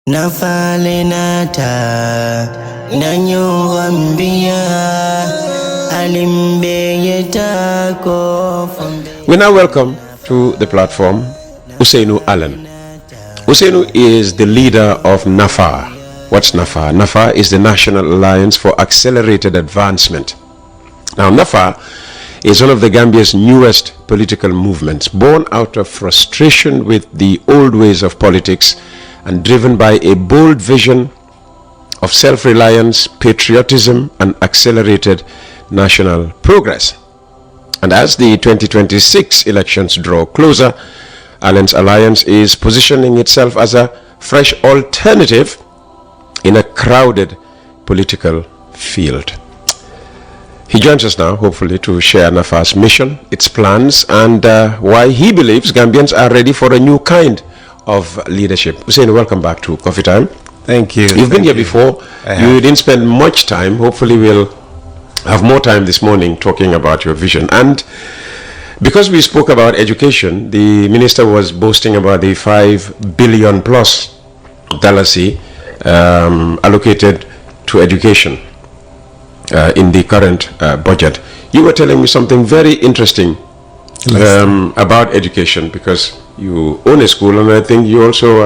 Nafalenata Nanyuambia Alimbeyetako. We now welcome to the platform Ousainou Allen. Ousainou is the leader of NAFA. What's NAFA? NAFA is the National Alliance for Accelerated Advancement. Now, NAFA is one of the Gambia's newest political movements, born out of frustration with the old ways of politics and driven by a bold vision of self-reliance, patriotism, and accelerated national progress. And as the 2026 elections draw closer, Allen's alliance is positioning itself as a fresh alternative in a crowded political field. He joins us now, hopefully, to share NAFA's mission, its plans, and why he believes Gambians are ready for a new kind of leadership. Ousainou, welcome back to Coffee Time. Thank you. You've been here before. You didn't spend much time. Hopefully we'll have more time this morning talking about your vision. And because we spoke about education, the minister was boasting about the $5 billion plus allocated to education in the current budget. You were telling me something very interesting about education, because you own a school and I think you also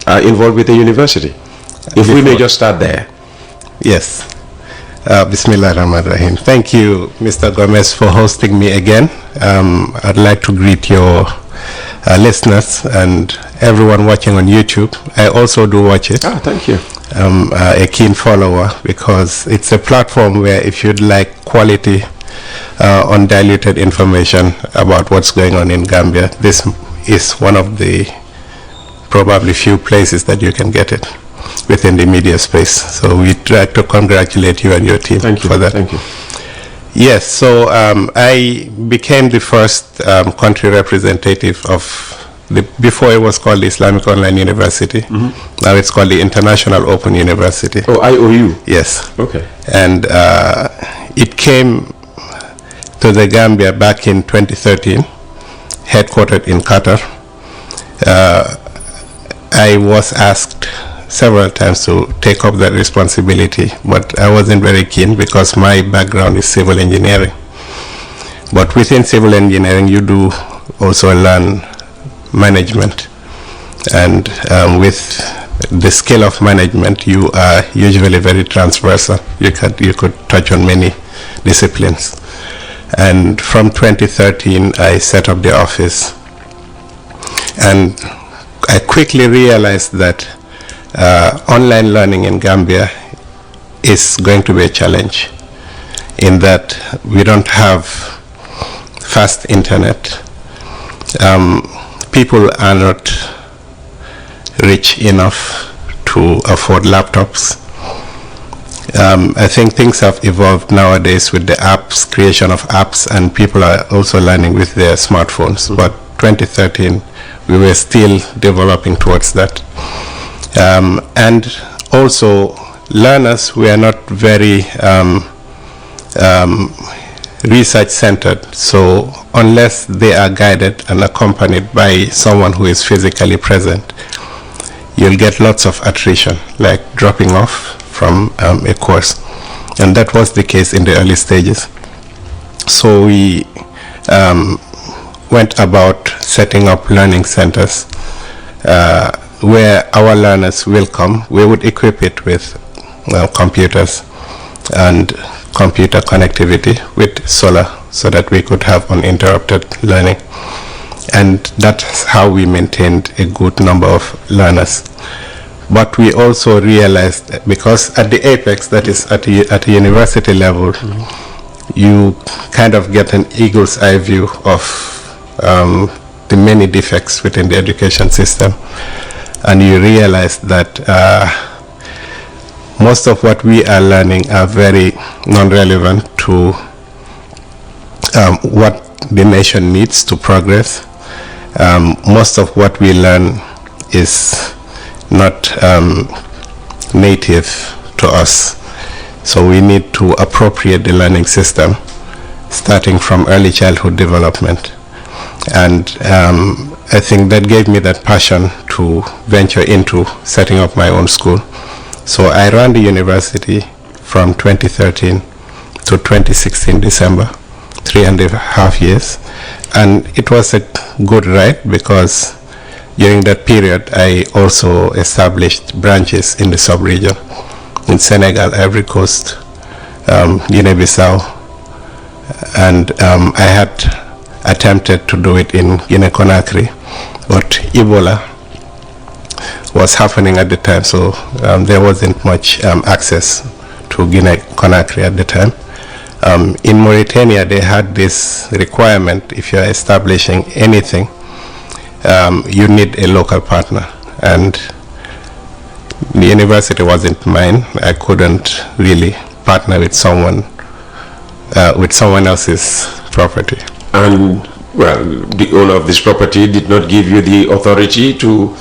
are involved with a university. If we may just start there. Yes. Bismillah ar-Rahman ar-Rahim. Thank you, Mr. Gomez, for hosting me again. I'd like to greet your listeners and everyone watching on YouTube. I also do watch it. Thank you. I'm a keen follower because it's a platform where if you'd like quality, undiluted information about what's going on in Gambia, this is one of the probably few places that you can get it within the media space. So we'd like to congratulate you and your team for that. Thank you. Yes, so I became the first country representative of before it was called the Islamic Online University. Now it's called the International Open University. Oh, IOU? Yes. Okay. And it came to the Gambia back in 2013, headquartered in Qatar. I was asked several times to take up that responsibility, but I wasn't very keen because my background is civil engineering. But within civil engineering, you do also learn management, and with the skill of management, you are usually very transversal. You could touch on many disciplines. And from 2013, I set up the office, and I quickly realized that online learning in Gambia is going to be a challenge, in that we don't have fast internet. People are not rich enough to afford laptops. I think things have evolved nowadays with the apps, creation of apps, and people are also learning with their smartphones. But 2013, we were still developing towards that. And also, learners were not very research-centered. So unless they are guided and accompanied by someone who is physically present, you'll get lots of attrition, like dropping off from a course. And that was the case in the early stages. So we went about setting up learning centers where our learners will come. We would equip it with computers and computer connectivity with solar, so that we could have uninterrupted learning. And that's how we maintained a good number of learners. But we also realized that because at the apex, that is at a university level, you kind of get an eagle's eye view of the many defects within the education system. And you realize that most of what we are learning are very non-relevant to what the nation needs to progress. Most of what we learn is not native to us. So we need to appropriate the learning system, starting from early childhood development. And I think that gave me that passion to venture into setting up my own school. So I ran the university from 2013 to 2016 December, 3.5 years. And it was a good ride because during that period I also established branches in the sub-region, in Senegal, Ivory Coast, Guinea-Bissau, and I had attempted to do it in Guinea-Conakry, but Ebola was happening at the time, so there wasn't much access to Guinea-Conakry at the time. In Mauritania, they had this requirement: if you're establishing anything, you need a local partner, and the university wasn't mine. I couldn't really partner with someone else's property. And, well, the owner of this property did not give you the authority to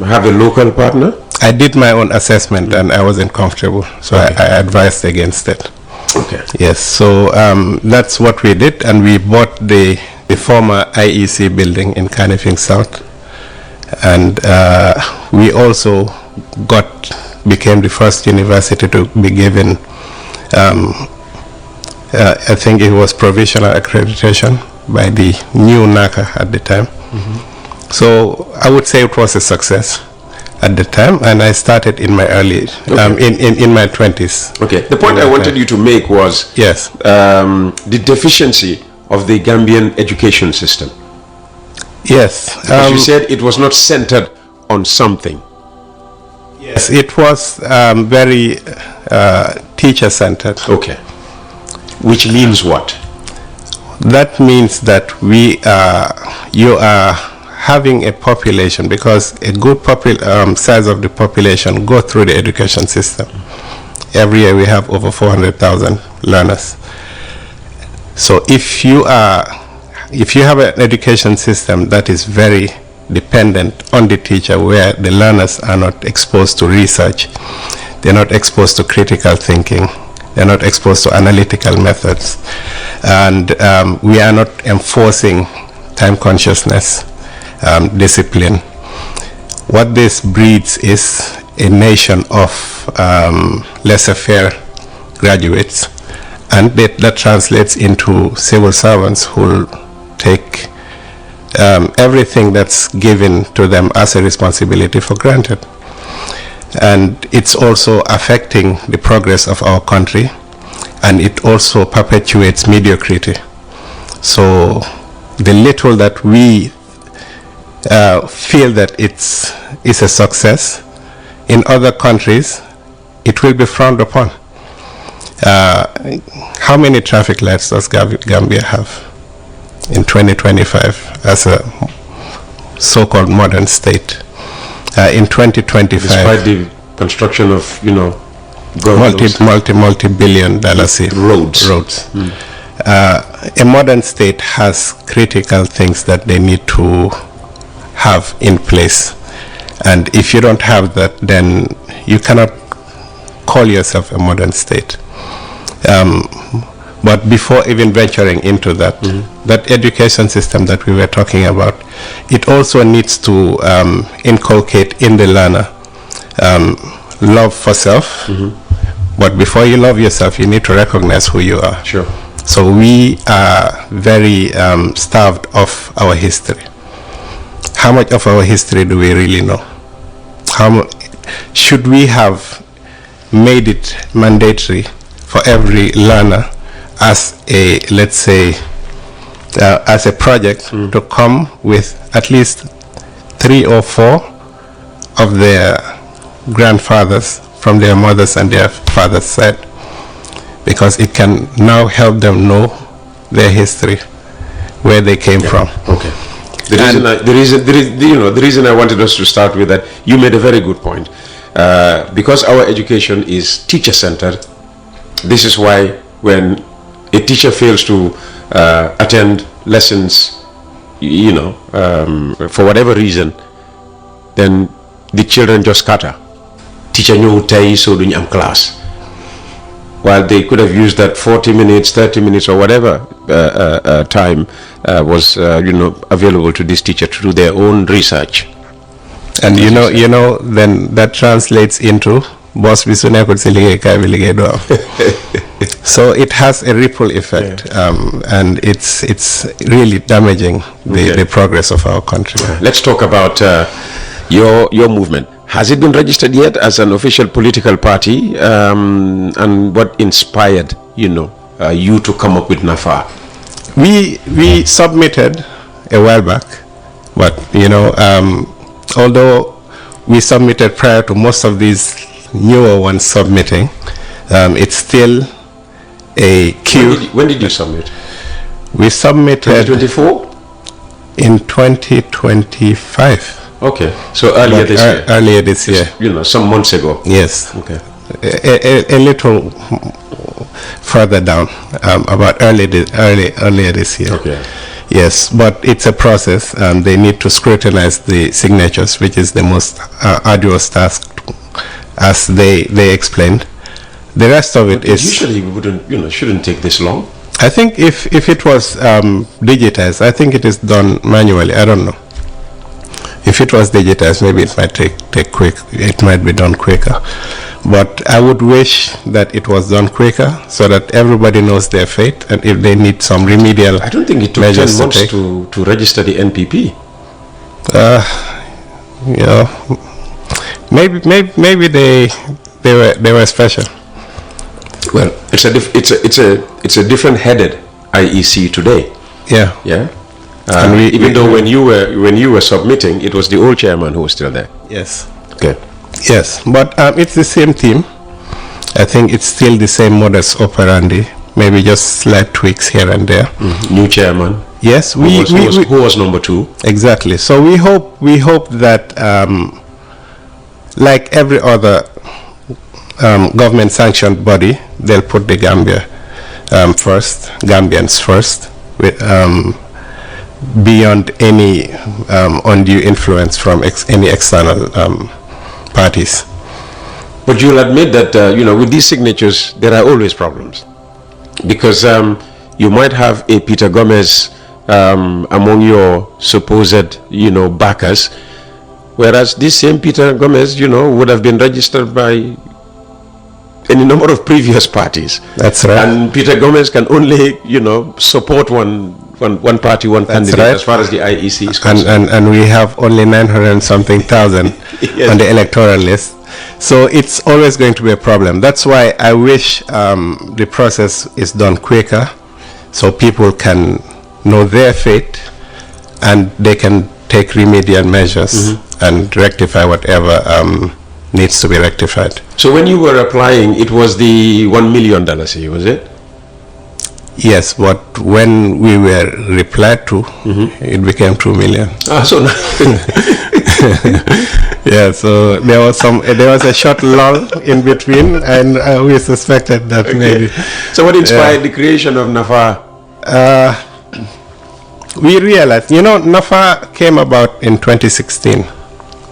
have a local partner? I did my own assessment and I wasn't comfortable, so okay. I advised against it. Okay. Yes, so that's what we did, and we bought the former IEC building in Kanifing South, and we also became the first university to be given I think it was provisional accreditation by the new NACA at the time. Mm-hmm. So I would say it was a success at the time, and I started in my early, in my 20s. Okay. The point I wanted you to make was yes, the deficiency of the Gambian education system. Yes. Because you said it was not centered on something. Yes, it was very teacher-centered. Okay. Which means what? That means that you are having a population, because a good size of the population go through the education system. Every year we have over 400,000 learners. So if you have an education system that is very dependent on the teacher, where the learners are not exposed to research, they're not exposed to critical thinking, they're not exposed to analytical methods, and we are not enforcing time consciousness, discipline. What this breeds is a nation of laissez-faire graduates, and that translates into civil servants who will take everything that's given to them as a responsibility for granted. And it's also affecting the progress of our country, and it also perpetuates mediocrity. So the little that we feel that it's a success, in other countries it will be frowned upon. How many traffic lights does Gambia have in 2025 as a so-called modern state? In 2025, despite the construction of multi-billion dollar roads. Mm. A modern state has critical things that they need to have in place, and if you don't have that, then you cannot call yourself a modern state. But before even venturing into that, that education system that we were talking about, it also needs to inculcate in the learner love for self. But before you love yourself, you need to recognize who you are. Sure. So we are very starved of our history. How much of our history do we really know? Should we have made it mandatory for every learner as a, let's say, as a project to come with at least 3 or 4 of their grandfathers from their mothers and their fathers' side, because it can now help them know their history, where they came from. Okay. The reason I wanted us to start with that, you made a very good point. Because our education is teacher-centered, this is why when a teacher fails to attend lessons, for whatever reason, then the children just scatter. Teacher ñëw tay so duñ am class. while they could have used that 40 minutes, 30 minutes, or whatever time was, available to this teacher to do their own research. And then that translates into boss bisune ko silige ka bilige do. So it has a ripple effect, and it's really damaging the progress of our country. Let's talk about your movement. Has it been registered yet as an official political party? And what inspired you to come up with NAFA? We submitted a while back, but although we submitted prior to most of these newer ones submitting, it's still a queue. When did you submit? We submitted 2024? in 2025. Okay, so earlier this year. Earlier this year. Some months ago. Yes. Okay. A little further down, about earlier this year. Okay. Yes, but it's a process, and they need to scrutinize the signatures, which is the most arduous task, as they explained. The rest of it is usually shouldn't take this long. I think if it was digitized, I think it is done manually. I don't know. If it was digitized, maybe it might take quick. It might be done quicker. But I would wish that it was done quicker, so that everybody knows their fate, and if they need some remedial, I don't think it took 10 months to register the NPP. Maybe they were special. Well, it's a different headed IEC today. Yeah. Yeah. Even though when you were submitting, it was the old chairman who was still there. Yes. Okay. Yes, but it's the same team. I think it's still the same modus operandi. Maybe just slight tweaks here and there. New chairman. Yes, who was number 2? Exactly. So we hope that like every other government sanctioned body, they'll put the Gambians first, with beyond any undue influence from any external parties. But you'll admit that with these signatures there are always problems, because you might have a Peter Gomez among your supposed backers, whereas this same Peter Gomez would have been registered by any number of previous parties. That's right. And Peter Gomez can only support one party, one candidate, right, as far as the IEC is concerned. And we have only 900 and something thousand yes, on the electoral list. So it's always going to be a problem. That's why I wish the process is done quicker, so people can know their fate and they can take remedial measures and rectify whatever needs to be rectified. So when you were applying, it was the $1 million, was it? Yes, but when we were replied to, it became 2 million. So yeah, so there was a short lull in between, and we suspected that maybe. So what inspired the creation of NAFA? We realized, NAFA came about in 2016.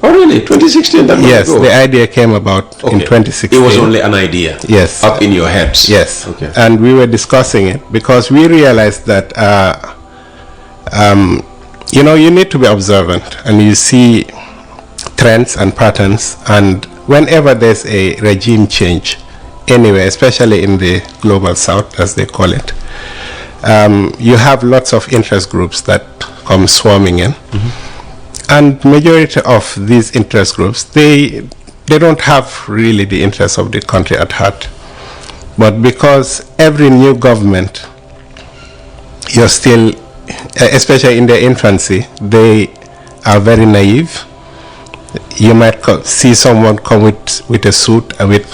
Oh really? 2016? Yes, the idea came about in 2016. It was only an idea? Yes. Up in your heads? Yes. Okay. And we were discussing it because we realized that, you need to be observant and you see trends and patterns, and whenever there's a regime change anywhere, especially in the global south, as they call it, you have lots of interest groups that come swarming in. And majority of these interest groups, they don't have really the interests of the country at heart. But because every new government, you're still, especially in their infancy, they are very naive. You might see someone come with a suit and with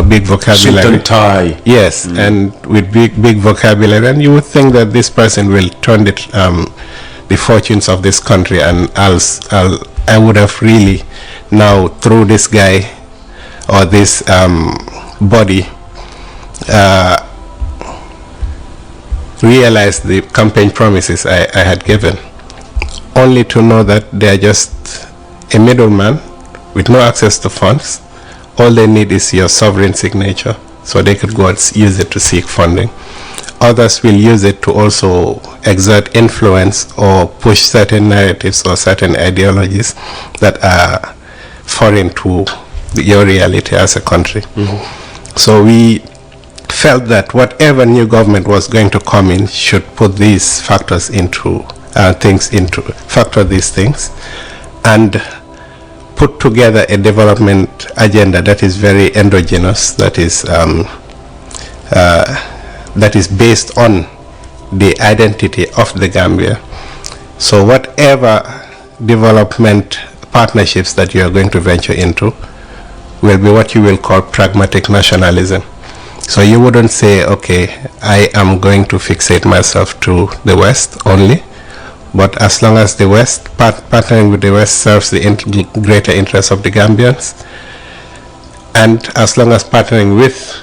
big vocabulary. Suit and tie. Yes, and with big vocabulary, and you would think that this person will turn the fortunes of this country, and I would have really now, through this guy or this body, realized the campaign promises I had given, only to know that they are just a middleman with no access to funds. All they need is your sovereign signature so they could go and use it to seek funding. Others will use it to also exert influence or push certain narratives or certain ideologies that are foreign to your reality as a country. So we felt that whatever new government was going to come in should put these factors into factor these things and put together a development agenda that is very endogenous, that is based on the identity of the Gambia. So whatever development partnerships that you are going to venture into will be what you will call pragmatic nationalism. So you wouldn't say, okay, I am going to fixate myself to the West only, but as long as the West, partnering with the West serves the greater interests of the Gambians, and as long as partnering with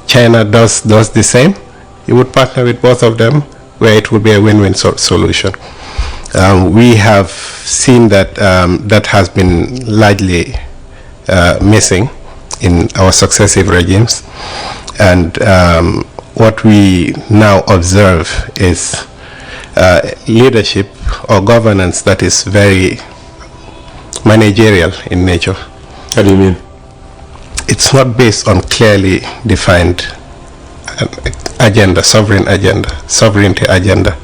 China does the same, you would partner with both of them, where it would be a win-win solution. We have seen that that has been largely missing in our successive regimes, and what we now observe is leadership or governance that is very managerial in nature. How do you mean? It's not based on clearly defined agenda, sovereignty agenda.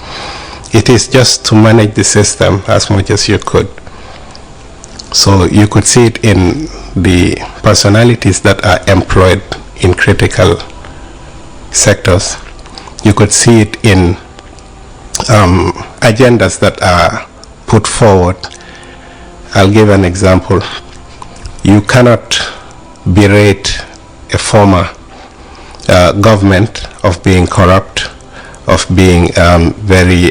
It is just to manage the system as much as you could. So you could see it in the personalities that are employed in critical sectors. You could see it in agendas that are put forward. I'll give an example. You cannot berate a former government of being corrupt, of being very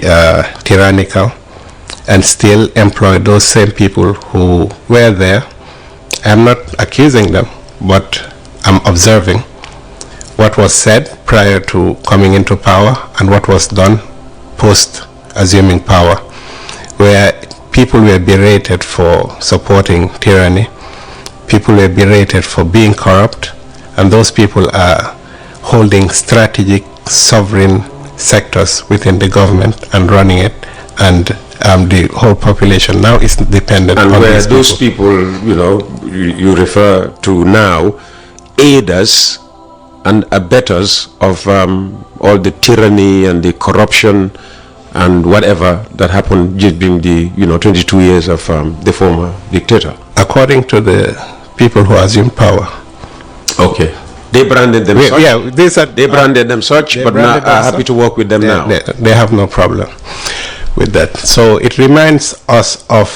tyrannical, and still employ those same people who were there. I'm not accusing them, but I'm observing what was said prior to coming into power and what was done post assuming power, where people were berated for supporting tyranny, people were berated for being corrupt, and those people are holding strategic sovereign sectors within the government and running it, and the whole population now is dependent on those people, you know, you refer to now, aiders and abettors of all the tyranny and the corruption and whatever that happened during the 22 years of the former dictator. According to the people who assumed power. Okay. They branded them such. Yeah, they branded them such, but now are happy to work with them now. They have no problem with that. So it reminds us of,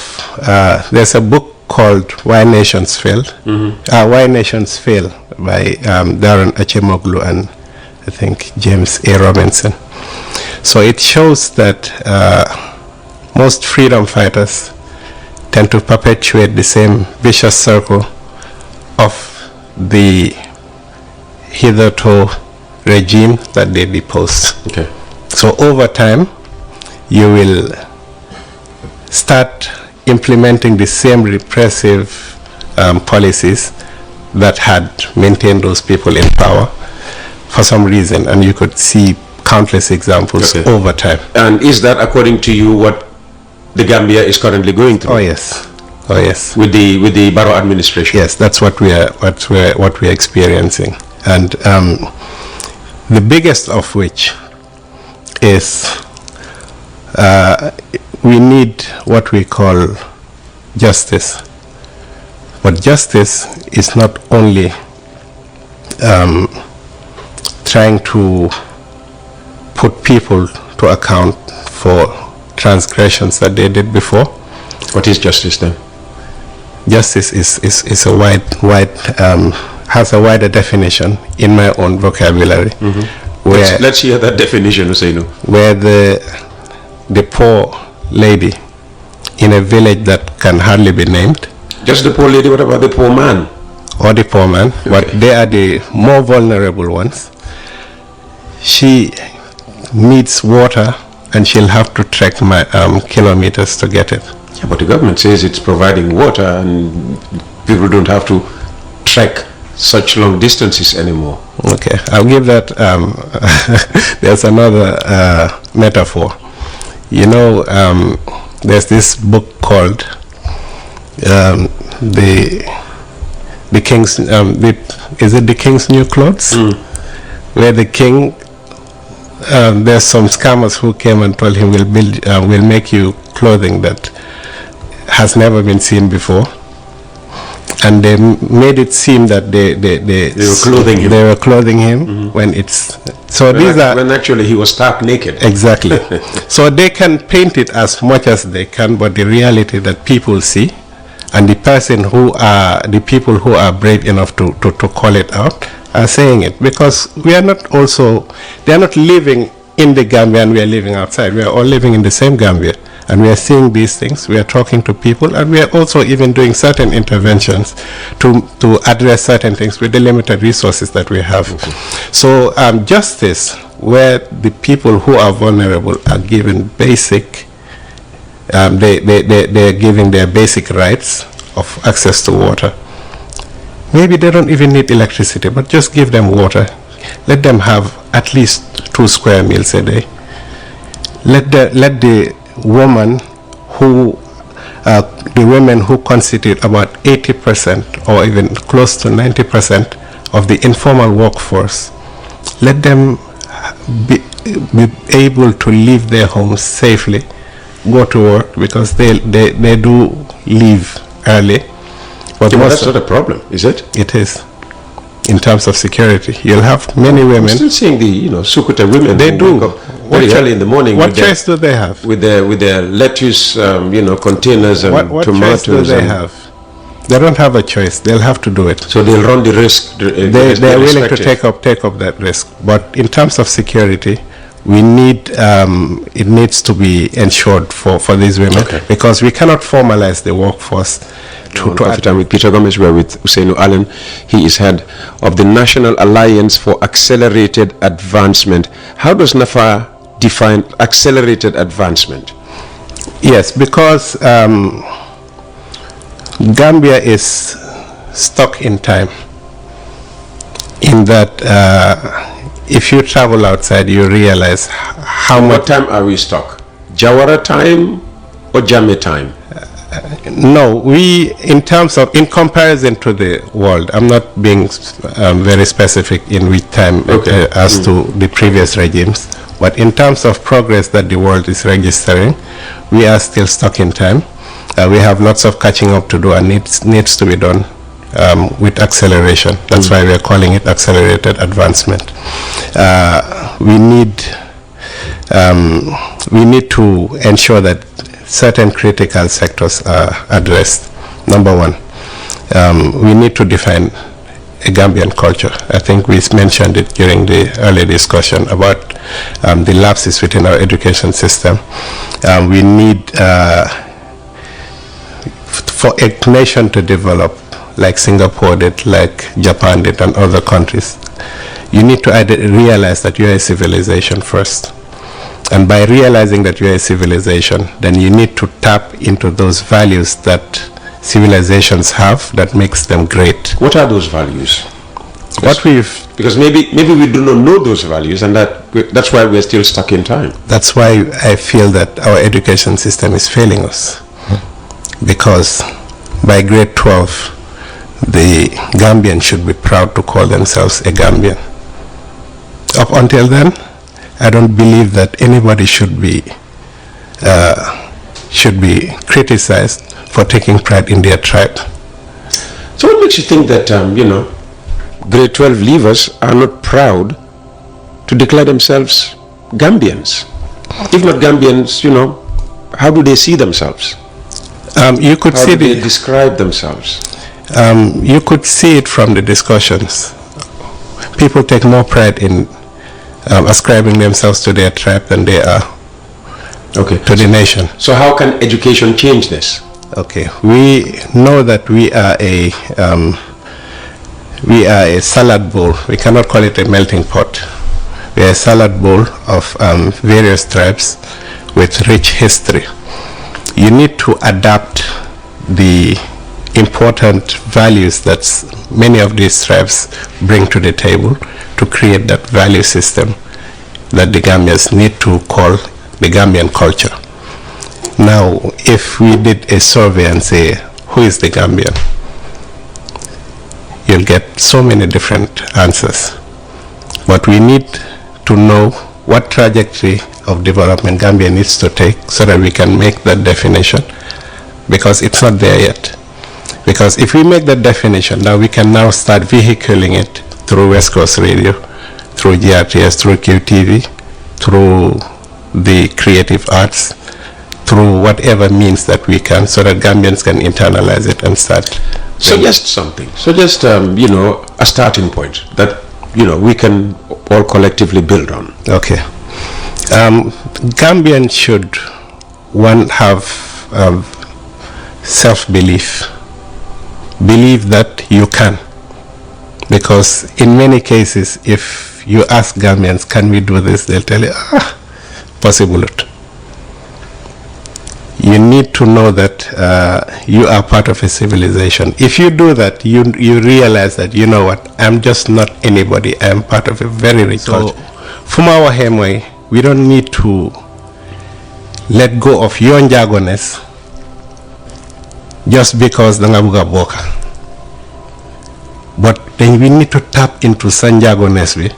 there's a book called Why Nations Fail. Why Nations Fail by Darren Achemoglu and I think James A. Robinson. So it shows that most freedom fighters tend to perpetuate the same vicious circle of the hitherto regime that they depose. Okay. So over time, you will start implementing the same repressive policies that had maintained those people in power for some reason, and you could see countless examples over time. And is that, according to you, what the Gambia is currently going through? Oh yes, oh yes. With the Barrow administration. Yes, that's what we're experiencing, and the biggest of which is we need what we call justice. But justice is not only trying to put people to account for transgressions that they did before. What is justice then? Justice is a wide has a wider definition in my own vocabulary. Where let's hear that definition, Ousainou. Where the poor lady in a village that can hardly be named. Just the poor lady, what about the poor man? Or the poor man, but they are the more vulnerable ones. She needs water and she'll have to trek kilometers to get it. Yeah, but the government says it's providing water and people don't have to trek such long distances anymore. Okay, I'll give that. There's another metaphor. You know, there's this book called the King's. Is it the King's New Clothes? Where the king, there's some scammers who came and told him, we'll make you clothing that has never been seen before. And they made it seem that they were clothing him. They were clothing him when it's so. When actually he was stark naked. Exactly. So they can paint it as much as they can, but the reality that people see, and the people who are brave enough to call it out are saying it, because we are not also. They are not living in the Gambia and we are living outside. We are all living in the same Gambia. And we are seeing these things, we are talking to people, and we are also even doing certain interventions to address certain things with the limited resources that we have. So justice, where the people who are vulnerable are given basic, they're given their basic rights of access to water. Maybe they don't even need electricity, but just give them water. Let them have at least 2 square meals a day. Let the women who constitute about 80% or even close to 90% of the informal workforce, let them be able to leave their homes safely, go to work, because they do leave early. But that's not a problem, is it? It is. In terms of security, you'll have many women. I'm still seeing the Sukuta women. They do. Very early in the morning. What choice do they have? With their lettuce, containers and what tomatoes. Choice do they have? They don't have a choice. They'll have to do it. So they'll run the risk. They're willing to take up that risk. But in terms of security, we need it needs to be ensured for these women, because we cannot formalize the workforce. Coffee Time with Peter Gomez. We're with Ousainou Allen. He is head of the National Alliance for Accelerated Advancement. How does NAFA define accelerated advancement? Yes, because Gambia is stuck in time, in that if you travel outside, you realize how much. What time are we stuck? Jawara time or Jammeh time? No, in comparison to the world, I'm not being very specific in which time as to the previous regimes, but in terms of progress that the world is registering, we are still stuck in time. We have lots of catching up to do, and needs to be done with acceleration. That's why we are calling it accelerated advancement. We need to ensure that certain critical sectors are addressed. Number one, we need to define a Gambian culture. I think we mentioned it during the early discussion about the lapses within our education system. We need, for a nation to develop, like Singapore did, like Japan did, and other countries, you need to realize that you are a civilization first. And by realizing that you are a civilization, then you need to tap into those values that civilizations have that makes them great. What are those values? Because maybe we do not know those values, and that's why we're still stuck in time. That's why I feel that our education system is failing us. Because by grade 12, the Gambian should be proud to call themselves a Gambian. Up until then, I don't believe that anybody should be criticized for taking pride in their tribe. So what makes you think that grade 12 leavers are not proud to declare themselves Gambians? If not Gambians, how do they see themselves? You could how see do they describe themselves? You could see it from the discussions. People take more pride in ascribing themselves to their tribe than they are to the nation. So how can education change this? Okay, we know that we are a salad bowl. We cannot call it a melting pot. We are a salad bowl of various tribes with rich history. You need to adapt the important values that many of these tribes bring to the table to create that value system that the Gambians need to call the Gambian culture. Now, if we did a survey and say, who is the Gambian? You'll get so many different answers. But we need to know what trajectory of development Gambia needs to take so that we can make that definition, because it's not there yet. Because if we make that definition, now we can now start vehiculing it through West Coast Radio, through GRTS, through QTV, through the creative arts, through whatever means that we can, so that Gambians can internalize it and start. Suggest something. Suggest, a starting point that, we can all collectively build on. Okay. Gambians should, one, have self-belief. Believe that you can. Because in many cases, if you ask Gambians, can we do this? They'll tell you, possible. You need to know that you are part of a civilization. If you do that, you realize that, you know what, I'm just not anybody. I'm part of a very rich culture. From our hemway, we don't need to let go of your njagoness just because the ngabuga boka. But then we need to tap into sanjagoness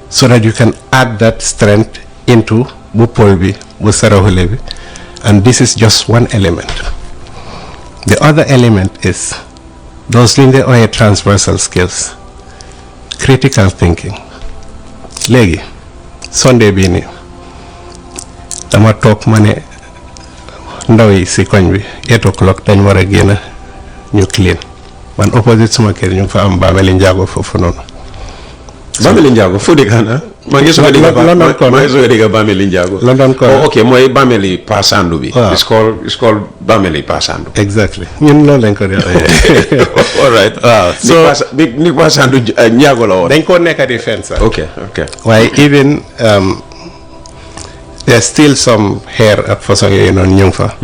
so that you can add that strength into Bupolbi, Busarahulebi. And this is just one element. The other element is those transversal skills, critical thinking. Legi, Sunday bini, dama talk mane ndaw yi si koñ bi 8 o'clock dañ war a génn ñu clean man opposite suma kër ñu fa am Bameli Njaago foofu noonu. Bameli Njaago fu dëkk xanaa maa ngi soog a dégg Bameli Njaago. London ko ok mooy Bameli Passandu bi. It's called Bameli Passandu. Exactly ñun loolu lañ ko def. All right. So ni Passandu Njaago la woon. dañ ko nekk di fence. ok waaye even there's still some hair ak façon yooyu noonu ñu ngi fa.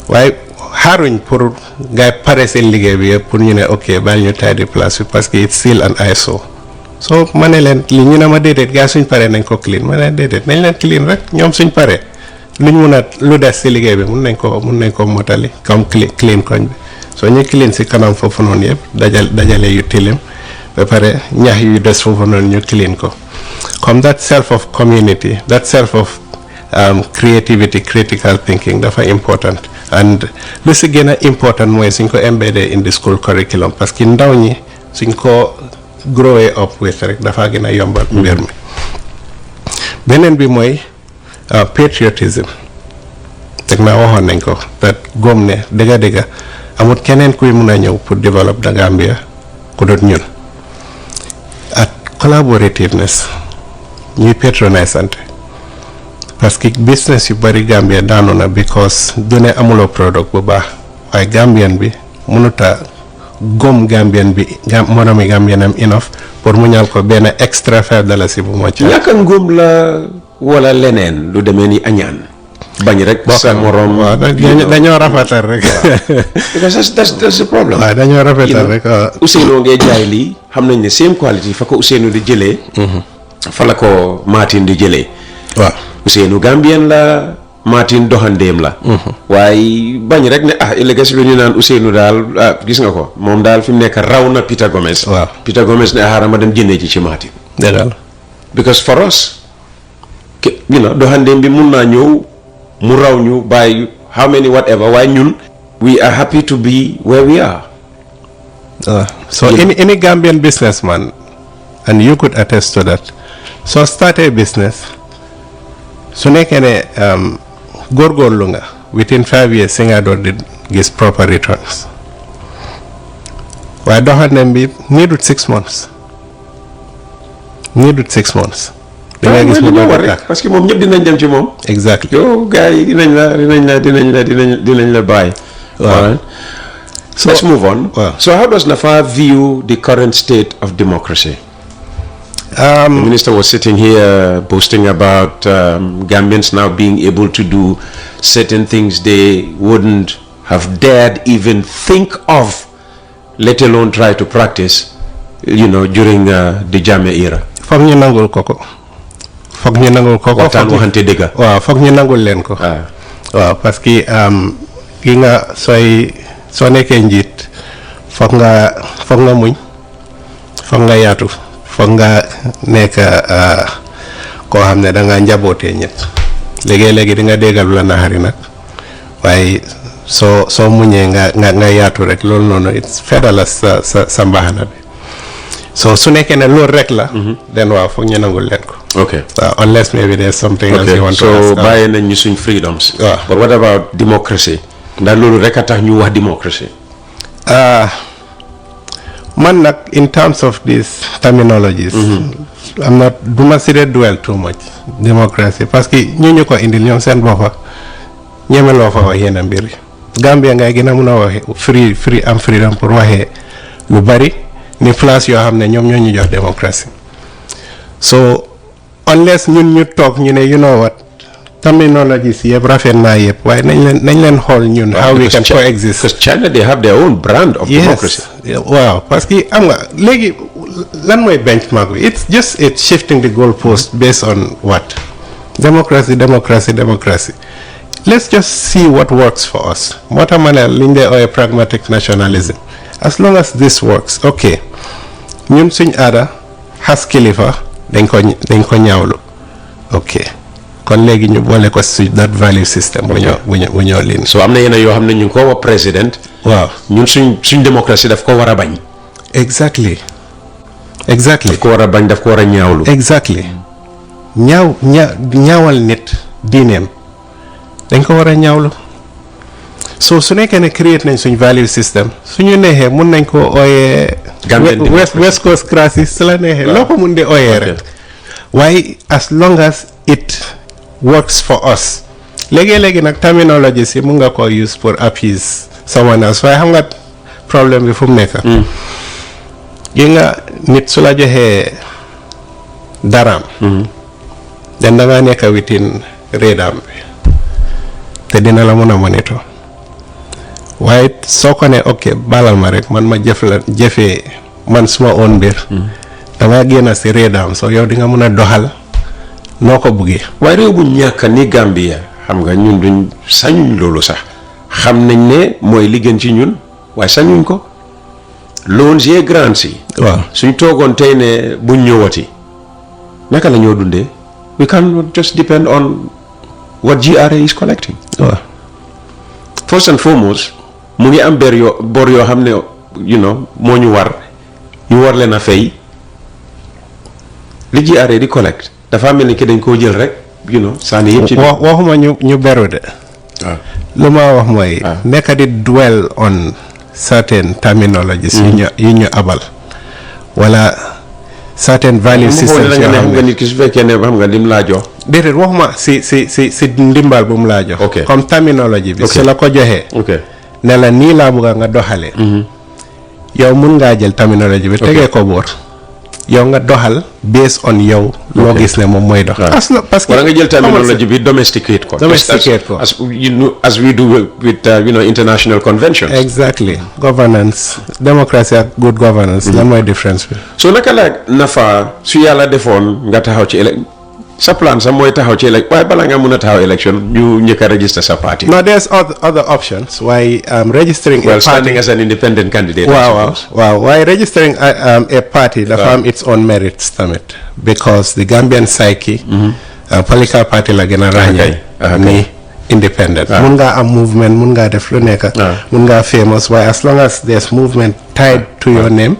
waaye xaaruñ pour ngay pare seen liggéey bi yëpp pour ñu ne ok baal ñu tidy place bi parce que it's still an eyesore. so ma ne leen li ñu ne ma déedéet gars suñ paree nañ ko clean ma ne déedéet nañ leen clean rek ñoom suñ paree luñ mun a lu des si liggéey bi mun nañ ko motali comme clean koñ bi soo ñu clean si kanam foofu noonu yëpp dajale yu tilim ba pare ñax yu des foofu noonu ñu clean ko comme that self of community, that self of creativity, critical thinking dafa important. And lu si gën a important mooy suñ ko embedded in the school curriculum parce que ndaw ñi suñ ko grow up with rek dafa gën a yombal mbir mi. beneen bi mooy patriotism teg naa waxoon nañ ko that góom ne dëgga amut keneen kuy mun a ñëw pour develop the Gambia ku dut ñun. ak collaborativeness ñuy patronize ante parce que business yu bari Gambia daanu na because du ne amuloo product bu baax waaye Gambian bi mënuta gom Gambian bi moromi Gambian am enough pour mu ñal ko benn extra $5 bu mo ci ñàkk a ngóom la wala leneen lu demee ni añaan bañ rek sa morom dañoo rafetal rek because that's the problem. waaw dañoo rafetal rek Ousainou ngay jaay lii xam nañ ne same quality fa ko Ousainou di jëlee fa la ko Martin di jëlee waaw Ousainou Gambien la Martin doxandeem la waaye bañ rek ne ëllëg si lu ñu naan Ousainou daal gis nga ko moom daal fi mu nekk raw na Peter Gomez. waaw Peter Gomez ne xaaral ma dem jëndee ci Martin dëggal because for us doxandeem bi mun naa ñëw mu raw ñu by how many whatever waaye ñun we are happy to be where we are. So any Gambian businessman, and you could attest to that, so start a business so nekkee ne góorgóorlu nga within 5 years si nga door di gis proper returns waaye doxandem bi needut 6 months da ngay gis mu parce que moom ñëpp dinañ dem ci moom. exactly yow gars yi dinañ la bàyyi. waaw so let's move on. So how does Nafa view the current state of democracy? The minister was sitting here boasting about Gambians now being able to do certain things they wouldn't have dared even think of, let alone try to practice, during the Jammeh era. Foog ñu nangul ko. Waxtaan waxante dëgg. Waaw foog ñu nangul leen ko. Waaw parce que gi nga soo nekkee njiit foog nga muñ, foog nga yaatu, foog nga nekk koo xam ne da nga njabootee ñett. léegi di nga déggal la naxari nag waaye soo muñee nga yaatu rek loolu noonu it's fedala sa mbaxana bi su nekkee ne loolu rek la then waaw foog ñu nangul leen ko. Okay. Unless maybe there's something else you want to ask. So bàyyi nañ ñu suñ freedoms. But what about democracy? Ndax loolu rek a tax ñu wax democracy. Man nag in terms of these terminologies. I'm not du ma si dwell too much democracy parce que ñu ko indil ñoom seen boppa ñemeloo fa wax yenn mbir yi. Gambia ngay gën a mun a waxe free am freedom pour waxee lu bari ni place yoo xam ne ñoom ñoo ñu jox démocratie. So unless ñun ñu toog ñu ne you know what terminologies yëpp rafet naa yëpp waaye nañ leen xool ñun. how we can coexist. Because China they have their own brand of democracy. Waaw parce que am nga léegi lan mooy benchmark bi it's shifting the goalpost based on what democracy. Let's just see what works for us. moo tax ma ne liñ dee ooyee pragmatic nationalism. As long as this works okay ñun suñ aada xas kilifa dañ ko ñaawlu ok kon léegi ñu boole ko si that value system bu ñoo liin. So am na yenn yoo xam ne ñu ngi ko wax président. waaw ñun suñ démocratie daf ko war a bañ. exactly daf ko war a bañ daf ko war a ñaawlu. exactly ñaawal nit diineem dañ ko war a ñaawlu. so su nekkee ne create nañ suñ value system suñu neexee mun nañ ko ooyee West Coast crisis su la neexee loo ko mun di ooyee rek waaye as long as it works for us léegi nag terminology si mun nga ko use pour appease someone else waaye xam nga problème bi fu mu nekk gi nga nit su la joxee daraam den da nga nekk within réedam bi te dina la mun a monitor waaye soo ko ne ok balal ma rek man ma jëfee man suma own mbir danga génn si réedam so yow di nga mun a doxal noo ko buggee. waaye réew bu ñàkk ni Gambia xam nga ñun duñ sañuñ loolu sax xam nañ ne mooy li gën ci ñun waaye sañuñ ko loans yee grants yi. waaw suñ toogoon tey ne buñ ñëwati naka la ñoo dundee we can just depend on what GRA is collecting. waaw first and foremost mu ngi am bor yoo xam ne moo ñu war leen a fay li GRA di collect dafa mel ni ki dañ koo jël rek sànni yëpp ci waxuma ñu beru de lu ma wax mooy nekk di dwell on certain terminologies yu ñu abal wala certain value systems yoo xam ne nit ki su fekkee ne xam nga lim laa jox déedéet waxuma si ndimbal bu mu laa jox comme terminology bi su la ko joxee ne la nii laa bëgg nga doxalee yow mun ngaa jël terminology bi tegee ko boor yow nga doxal based on yow loo gis ne moom mooy dox parce que wala nga jël terminology bi domesticate ko as we do with international conventions. Exactly. Governance democracy ak good governance lan mooy difference bi so naka la nafa su yàlla defoon nga taxaw ci sa plan sax mooy taxaw ci waaye bala nga mun a taxaw election ñu njëkk a register sa party. No, there's other options. Why registering a party starting as an independent candidate. Wow. Why registering a party dafa am its own merits tamit because the Gambian psyche political party la gën a ràññee ni independent. mun ngaa am movement mun ngaa def lu nekk mun ngaa famous waaye as long as there's movement tied to your name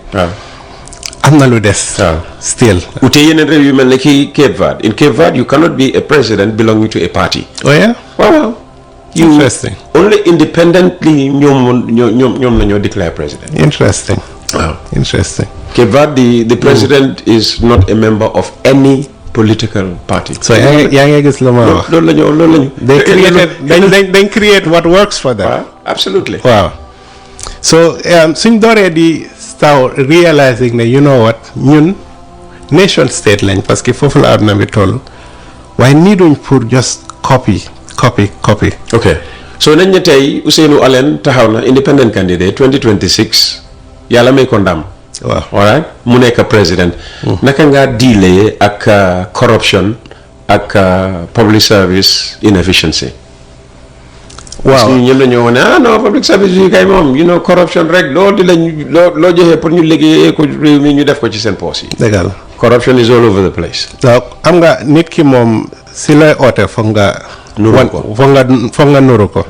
am na lu des still ute yeneen réew yu mel ne ki Cape Verde. In Cape Verde you cannot be a president belonging to a party. Oh yeah? Wow. Interesting. Only independently ñoom la ñoo declare president. Interesting. Wow. Interesting. Cape Verde the president is not a member of any political party. So yaa ngi gis lu ma wax. loolu lañu they create what works for them. Wow. Absolutely. Wow. So suñ dooree di realizing ne you know what ñun nation state lañ parce que foofu la àdduna bi toll waaye nii duñ pour just copy. Okay. so nañ ne tey Ousainou Allen taxaw na independent candidate 2026 yàlla may ko ndam. waaw alright mu nekk président. naka ngaa dealee ak corruption ak public service inefficiency. waaw parce que ñun dañoo wane non public service yi kay moom corruption rek loolu di lañ loo joxee pour ñu liggéeyee ko réew mi ñu def ko ci seen poos yi. dëgg la corruption is all over the place. waaw am nga nit ki moom si lay oote foog nga. nuru ko foog nga nuru ko.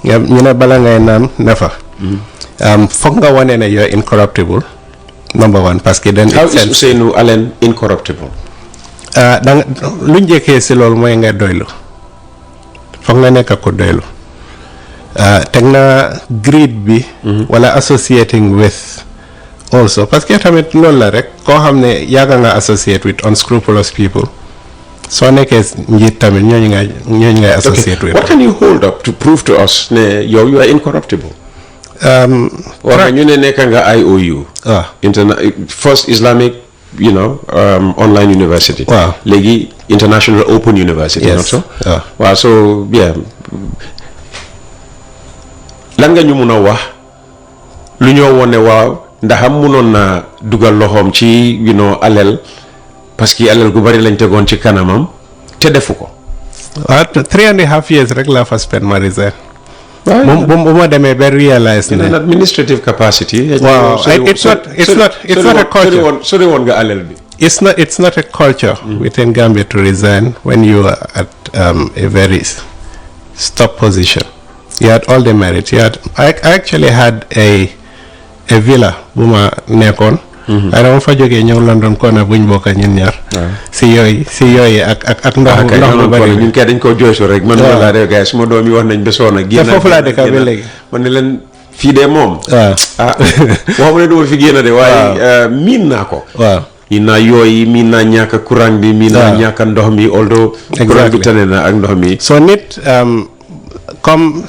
ñu ne bala ngay naan ne fa. foog nga wane ne you're incorruptible. number one parce que. how is Ousainou Allen incorruptible. lu njëkkee si loolu mooy nga doylu foog nga nekk ko doylu teg na greed bi. wala associating with. also parce que tamit loolu la rek koo xam ne yàgg nga associate with unscrupulous people soo nekkee njiit tamit ñooñu ngay associate with. What can you hold up to prove to us ne yow you are incorruptible. wax ñu ne nekk nga IOU. First Islamic online university. waaw léegi International Open University. yes waaw so yeah lan nga ñu mun a wax lu ñoo wone waaw ndax am munoon na dugal loxoom ci alal parce que alal gu bari lañ tegoon ci kanamam te defu ko. waaw 3.5 years rek laa fa spend ma resign. bu ma demee ba realize ne. administrative capacity. waaw it's not a culture. sori woon nga alal bi. It's not a culture within Gambia to resign when you are at a very top position. You had all the merit. I actually had a villa bu ma nekkoon. waaye dama fa jógee ñëw London Kona buñ bokk ñun ñaar. si yooyu ak ndox mu bari ñun kay dañ koo jooytu rek. man ma laa dee gars suma doom yi wax nañ ba soona génn foofu laa dëkk ba léegi. man ne leen fii de moom. waxuma ne duma fi génn de. waaye miin naa ko. waaw miin naa yooyu miin naa ñàkk courant bi. miin naa ñàkk ndox mi although. courant bi tane na ak ndox mi. so nit comme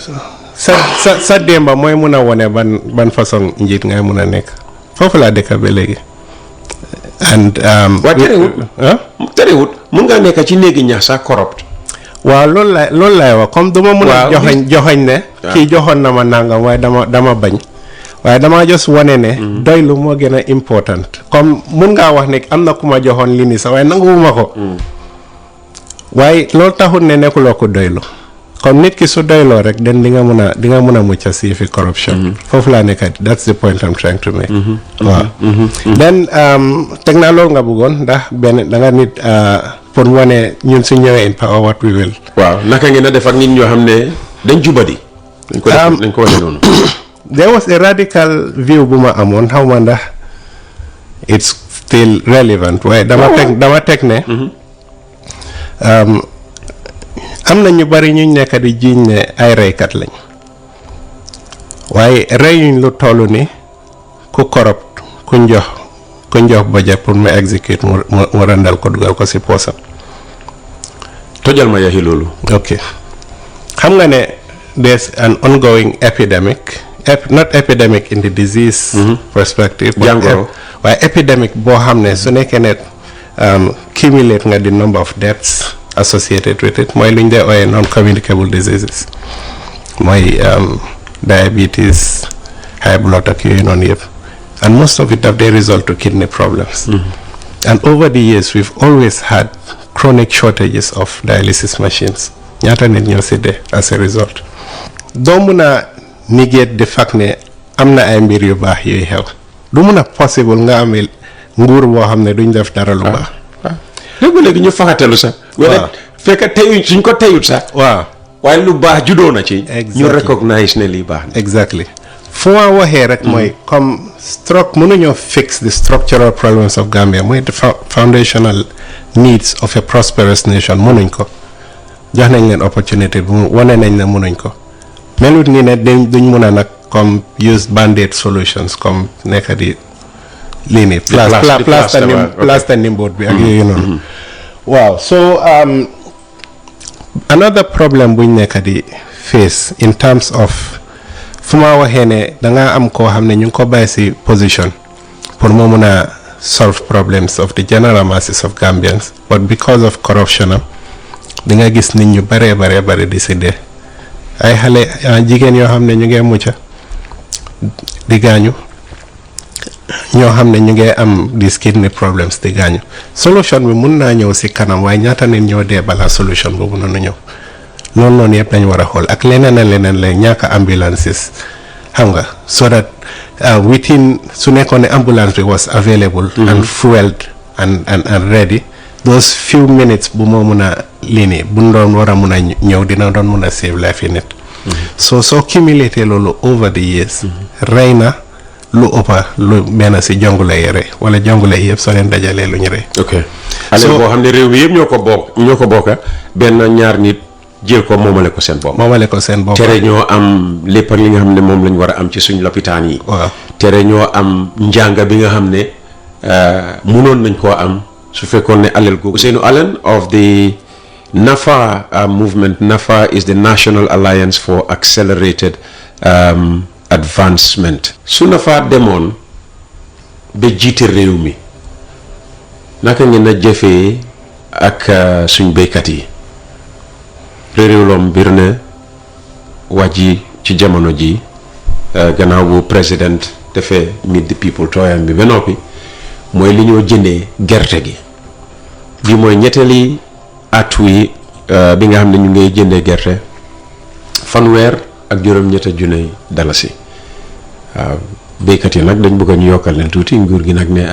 sa démba mooy mun a wone ban façon njiit ngay mun a nekk. foofu laa dëkk ba léegi. and waaw terewut mun ngaa nekk ci néegi ñax sax corrupt. waaw loolu laay wax comme duma mun a joxoñ ne kii joxoon na ma nangam waaye dama bañ waaye dama just wane ne doylu moo gën a important comme mun ngaa wax ne am na ku ma joxoon li ni sax waaye nanguwuma ko waaye loolu taxul ne nekkuloo ko doylu comme nit ki su doyloo rek den di nga mun a mucc si fi corruption. foofu laa nekk that's the point I'm trying to make. waaw then teg naa loolu nga bëggoon ndax benn da nga nit pour wane ñun su ñëwee in power what we will. waaw naka ngeen a def ak nit ñoo xam ne dañ jubadi. dañ ko wane noonu. there was a radical view bu ma amoon xaw ma ndax it's still relevant waaye dama teg ne. am na ñu bari ñu nekk di jiiñ ne ay reykat lañ waaye reyuñ lu toll ni ku corrupt ku njox budget pour mu execute mu randal ko dugal ko si poosam. tojal ma yaxi loolu. ok xam nga ne there's an ongoing epidemic not epidemic in the disease perspective. jàngoro waaye epidemic boo xam ne su nekkee ne cumulate nga the number of deaths associated with it mooy lu ñu dee ooyee non-communicable diseases mooy diabetes high blood ak yooyu noonu yëpp and most of it they result to kidney problems. And over the years we've always had chronic shortages of dialysis machines ñaata nit ñoo si dee as a result. doo mun a negate the fact ne am na ay mbir yu baax yooyu xew du mun a possible nga amee nguur boo xam ne duñ def dara lu baax. léegi ñu faxatelu sax. waaw fekk teyuñ suñ ko teyut sax. waaw waaye lu baax juddoo na ci. ñu recognize ne lii baax na. exactly fu ma waxee rek mooy comme mënuñoo fix the structural problems of Gambia mooy the foundational needs of a prosperous nation mënuñ ko jox nañ leen opportunité bu wane nañ ne mënuñ ko melut ni ne duñ mun a nag comme use band-aid solutions comme nekk di lii nii plaster nimboot bi ak yooyu noonu. waaw so another problem buñ nekk di face in terms of fu ma waxee ne danga am koo xam ne ñu ngi ko bàyyi si position pour moo mun a solve problems of the general masses of Gambians but because of corruption di nga gis nit ñu bare di si dee ay xale jigéen yoo xam ne ñu ngee mucca di gaañu ñoo xam ne ñu ngee am these kidney problems di gaañu solution bi mun naa ñëw si kanam waaye ñaata nit ñoo dee balaa solution boobu noonu ñëw loolu noonu yëpp dañ war a xool ak leneen a leneen la ñàkk ambulances xam nga so that within su nekkoon ne ambulance bi was available and fueled and ready those few minutes bu moo mun a lii nii bu doon war a mun a ñëw dina doon mun a save life yi nit soo cumulaté loolu over the years rey na lu ëppa lu benn si jongule yi rey wala jongule yi yëpp soo leen dajalee lu ñu rey ok ale boo xam ne réew mi yëpp ñoo ko bokka benn ñaar nit jël ko moomale ko seen bopp tere ñoo am lépp li nga xam ne moom lañ war a am ci suñ lopitaan yi waaw tere ñoo am njàng bi nga xam ne munoon nañ koo am su fekkoon ne alal googu Ousainou Allen of the NAFA movement. NAFA is the National Alliance for Accelerated Advancement. su NAFA demoon ba jiite réew mi naka ngeen a jëfee ak suñ béykat yi réew loom bir ne wàjji ci jamono ji gannaaw bu président defee meet the people tooyam bi ba noppi mooy li ñoo jëndee gerte gi bi mooy ñetteeli at wi bi nga xam ne ñu ngay jëndee gerte fanweer ak juróom-ñetta junne dalasi waaw béykat yi nag dañ bëgg ñu yokkal leen tuuti nguur gi nag ne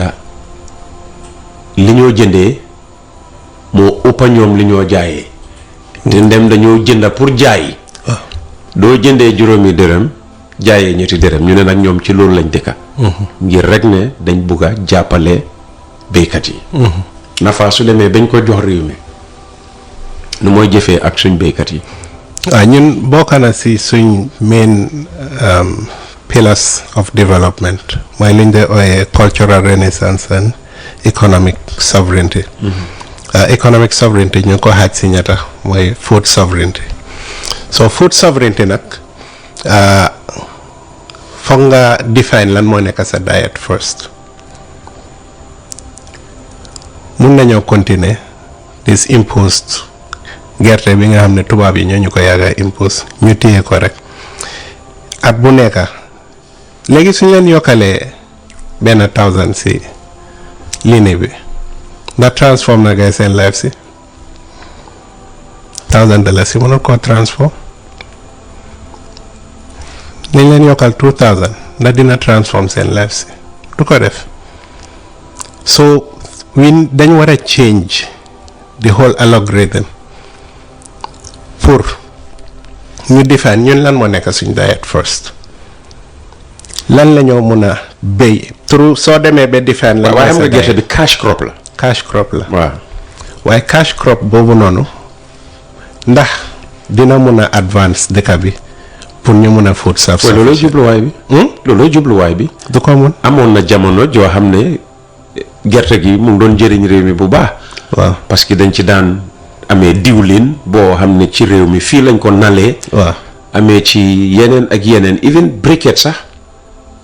li ñoo jëndee moo ëppa ñoom li ñoo jaayee te ndem dañoo jënda pour jaay doo jëndee juróomi dërëm jaayee ñetti dërëm ñu ne nag ñoom ci loolu lañ dëkka ngir rek ne dañ bugg a jàppale béykat yi NAFA su demee bañ ko jox réew mi nu mooy jëfee ak suñ béykat yi waaw ñun bokk na si suñ main pillars of development mooy liñ de ooyee cultural renaissance and economic sovereignty economic sovereignty ñu ko xaaj si ñetta mooy food sovereignty so food sovereignty nag foog nga define lan moo nekk sa diet first mun nañoo continuer this imposed gerte bi nga xam ne tubaab yi ñoo ñu ko yàgga impose ñu téye ko rek at bu nekka léegi suñ leen yokkalee benn 1000 si ligne bi ndax transform na gay seen life si $1000 si mënul koo transform nañ leen yokkal 2000 ndax dina transform seen life si du ko def so dañ war a change the whole algorithm pour ñu define ñun lan moo nekk suñ diet first lan la ñoo mun a béy through soo demee ba define la waaye xam nga gerte bi cash crop la waaw waaye cash crop boobu noonu ndax dina mun a advance dëkk bi pour ñu mun a food self looloo jubluwaay bi du ko mun amoon na jamono joo xam ne gerte gi mu ngi doon jëriñ réew mi bu baax waaw parce que dañ ci daan amee diwlin boo xam ne ci réew mi fii lañ ko nalee waaw amee ci yeneen ak yeneen even briquette sax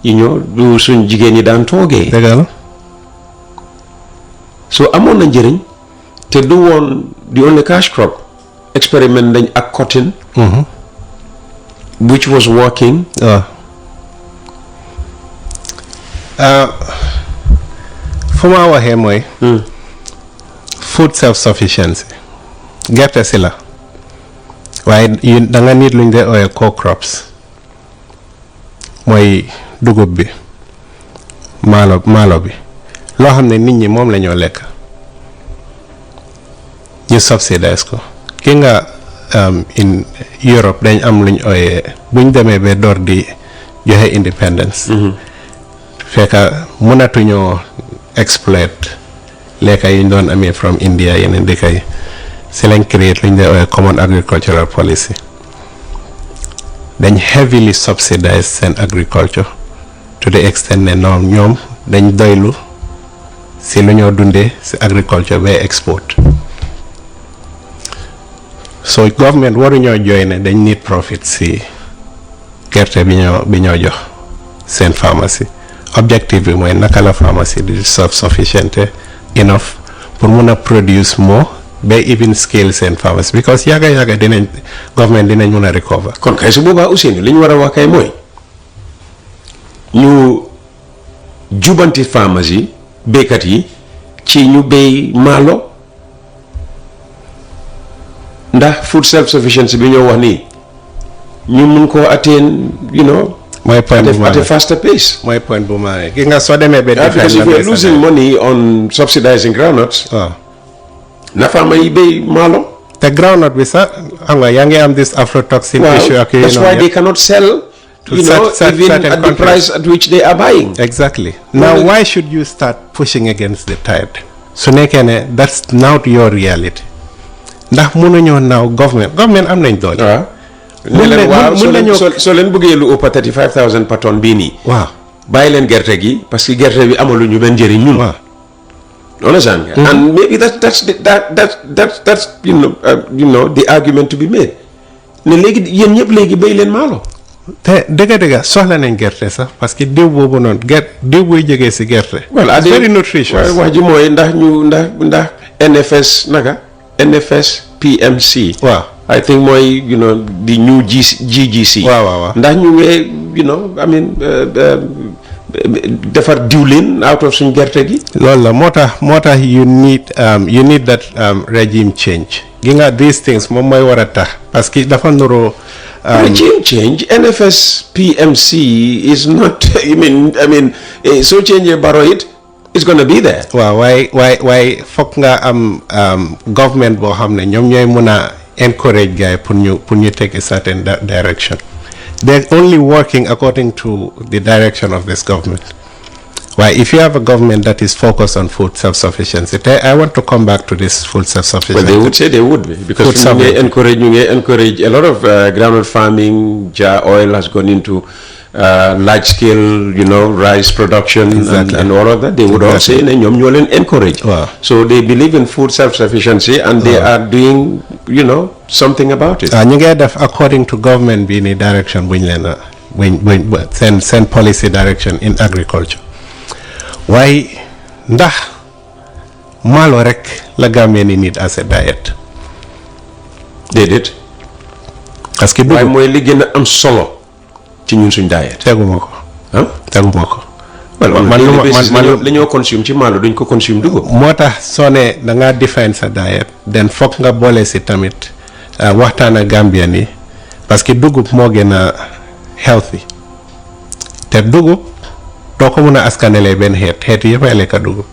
yi ñoo du suñ jigéen ñi daan toogee dëgg la so amoon na njëriñ te du woon the only cash crop experiment dañ ak cotton which was working fu ma waxee mooy food self sufficiency gerte si la waaye da nga nit luñ dee ooyee co-crops mooy dugub bi maalo bi loo xam ne nit ñi moom la ñoo lekk ñu subsidize ko ki nga in Europe dañ am luñ ooyee buñ demee ba door di joxe independence fekka mënatuñoo exploit lekka yi ñu doon amee from India yeneen dëkk yi si lañ create luñ dee ooyee common agricultural policy dañ heavily subsidize seen agriculture to the extent ne ñoom dañ doylu si lu ñoo dundee si agriculture ba export so government waruñoo jooy ne dañ need profit si gerte bi ñoo jox seen pharmacie objective bi mooy naka la pharmacie di self sufficient enough pour mun a produce more ba even scale seen farmers because yàgga dinañ government dinañ mën a recover. kon kay su boobaa Ousainou li ñu war a wax kay mooy ñu jubanti farmers yi béykat yi ci ñu béy maalo ndax food self sufficiency bi ñoo wax nii ñu mun koo atteindre mooy point bu at a faster pace. mooy point bu ma ne gi nga soo demee ba. because if you're losing money on subsidizing groundnuts. waaw. na farmer yi béy maalo. te groundnut bi sax xam nga yaa ngi am this aflatoxin issue ak that's why they cannot sell. even at the price at which they are buying. Exactly. Now, why should you start pushing against the tide? So, that's now your reality. Ndax mënuñoo now government am nañ doole. So leen bëggee lu ëpp 35,000 per tonne bii nii. waaw bàyyi leen gerte gi parce que gerte bi amaluñu benn njëriñ ñun. waaw. Understand nga. And maybe that's the argument to be made. ne léegi yéen ñëpp léegi béy leen maalo. te dëgg soxla nañ gerte sax parce que diw boobu noonu diw buy jógee si gerte. voilà very nutritious. wax ji mooy ndax NFS naka NFS PMC. waaw I think mooy di new GGC. waaw ndax ñu ngi defar diwlin out of suñ gerte gi. loolu la moo tax you need that regime change. gi nga these things moom mooy war a tax parce que dafa nuroo. Regime change, NFS PMC is not. So change Barrow it's going to be there. Wow, why foog nga am government boo xam ne ñoom ñooy mun a encourage guys pour ñu take a certain direction. They're only working according to the direction of this government. Why, if you have a government that is focused on food self-sufficiency, I want to come back to this food self-sufficiency. Well, they would say they would be because you encourage a lot of groundnut farming. Jar oil has gone into large-scale, rice production and all of that. They would all say, encourage. Wow. So they believe in food self-sufficiency and they are doing, something about it. According to government, being a direction, send policy direction in agriculture. Why ndax malo rek la Gambia ni need as a diet. Déedéet. Parce que waaye mooy li gën a am solo ci ñun suñ diet. teguma ko. teguma ko. man li ñoo consume ci malo duñ ko consume dugub. moo tax soo ne da ngaa define sa diet then foog nga boole si tamit waxtaan ak Gambien yi parce que dugub moo gën a healthy te dugub doo ko mun a askanelee benn xeet yëpp ay lekka dugub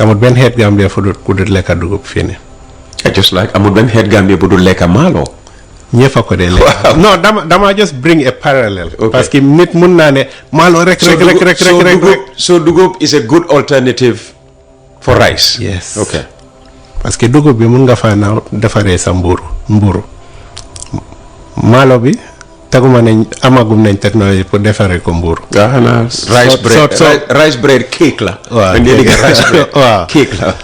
amul benn xeet Gambia fu dul lekka dugub fii nii. just like amul benn xeet Gambia bu dul lekka maalo. ñëpp a ko dee lekka. non dama just bring a parallel. parce que nit mun naa ne maalo rek. so dugub is a good alternative for rice. yes ok parce que dugub bi mun nga faa naaw defaree sa mburu maalo bi. taguma nañ amagum nañ technology pour defaree ko mburu. xanaa rice bread cake la. waaw rice bread cake la.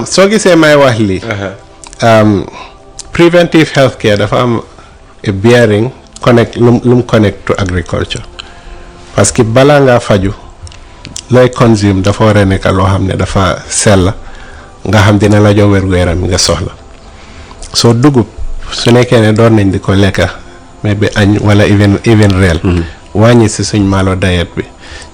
soo gisee may wax lii. preventive healthcare dafa am a bearing lu connect to agriculture parce que balaa ngaa faju looy consume dafa war a nekk loo xam ne dafa sell nga xam dina la jox wér-gu-yaram mi nga soxla soo dugub su nekkee ne doon nañ di ko lekka mais bi añ wala even reel wàññi si suñ maalo diet bi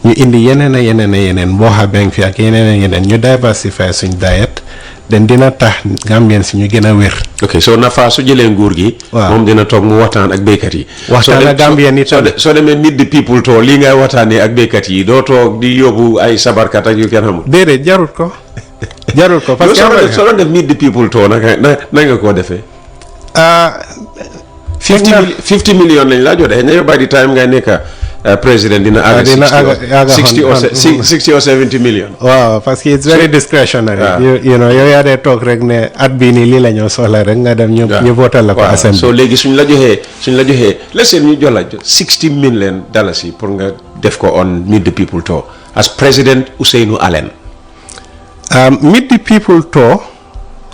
ñu indi yeneen mbooxa beng fi ak yeneen ñu diversify suñ diet den dina tax Gambien si ñu gën a wér. ok so Nafa su jëlee nguur gi. waaw moom dina toog mu waxtaan ak béykat yi. waxtaan ak Gambien yi soo demee meet the people too lii ngay waxtaanee ak béykat yi doo toog di yóbbu ay sabarkat ak yu kenn xamul. déedéet jarut ko. parce que soo doon def meet the people too na nga koo defee. 50 million lañ laa jotee ne by the time ngay nekk président dina àgg 60 or 70 million. waaw parce que it's very discretionary. yow yaa dee toog rek ne at bii nii lii la ñoo soxla rek nga dem ñu votal la ko assembly. so léegi suñ la joxee let's say ñu jox la $60 million pour nga def ko on Meet the People Tour as President Ousainou Allen. Meet the People Tour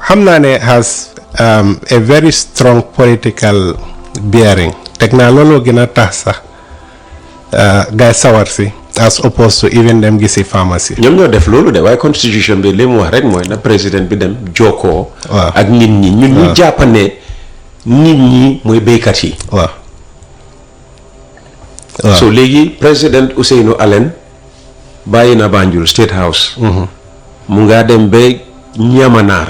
xam naa ne has a very strong political bearing teg naa looloo gën a tax sax gaay sawar si as opposed to even them gisi pharmacy. ñoom ñoo def loolu de waaye constitution bi li mu wax rek mooy na président bi dem jokkoo ak nit ñi ñun ñu jàppane nit ñi mooy béykat yi. waaw so léegi président Ousainou Allen bàyyi na Banjul State House. mu ngaa dem ba Ñamanaar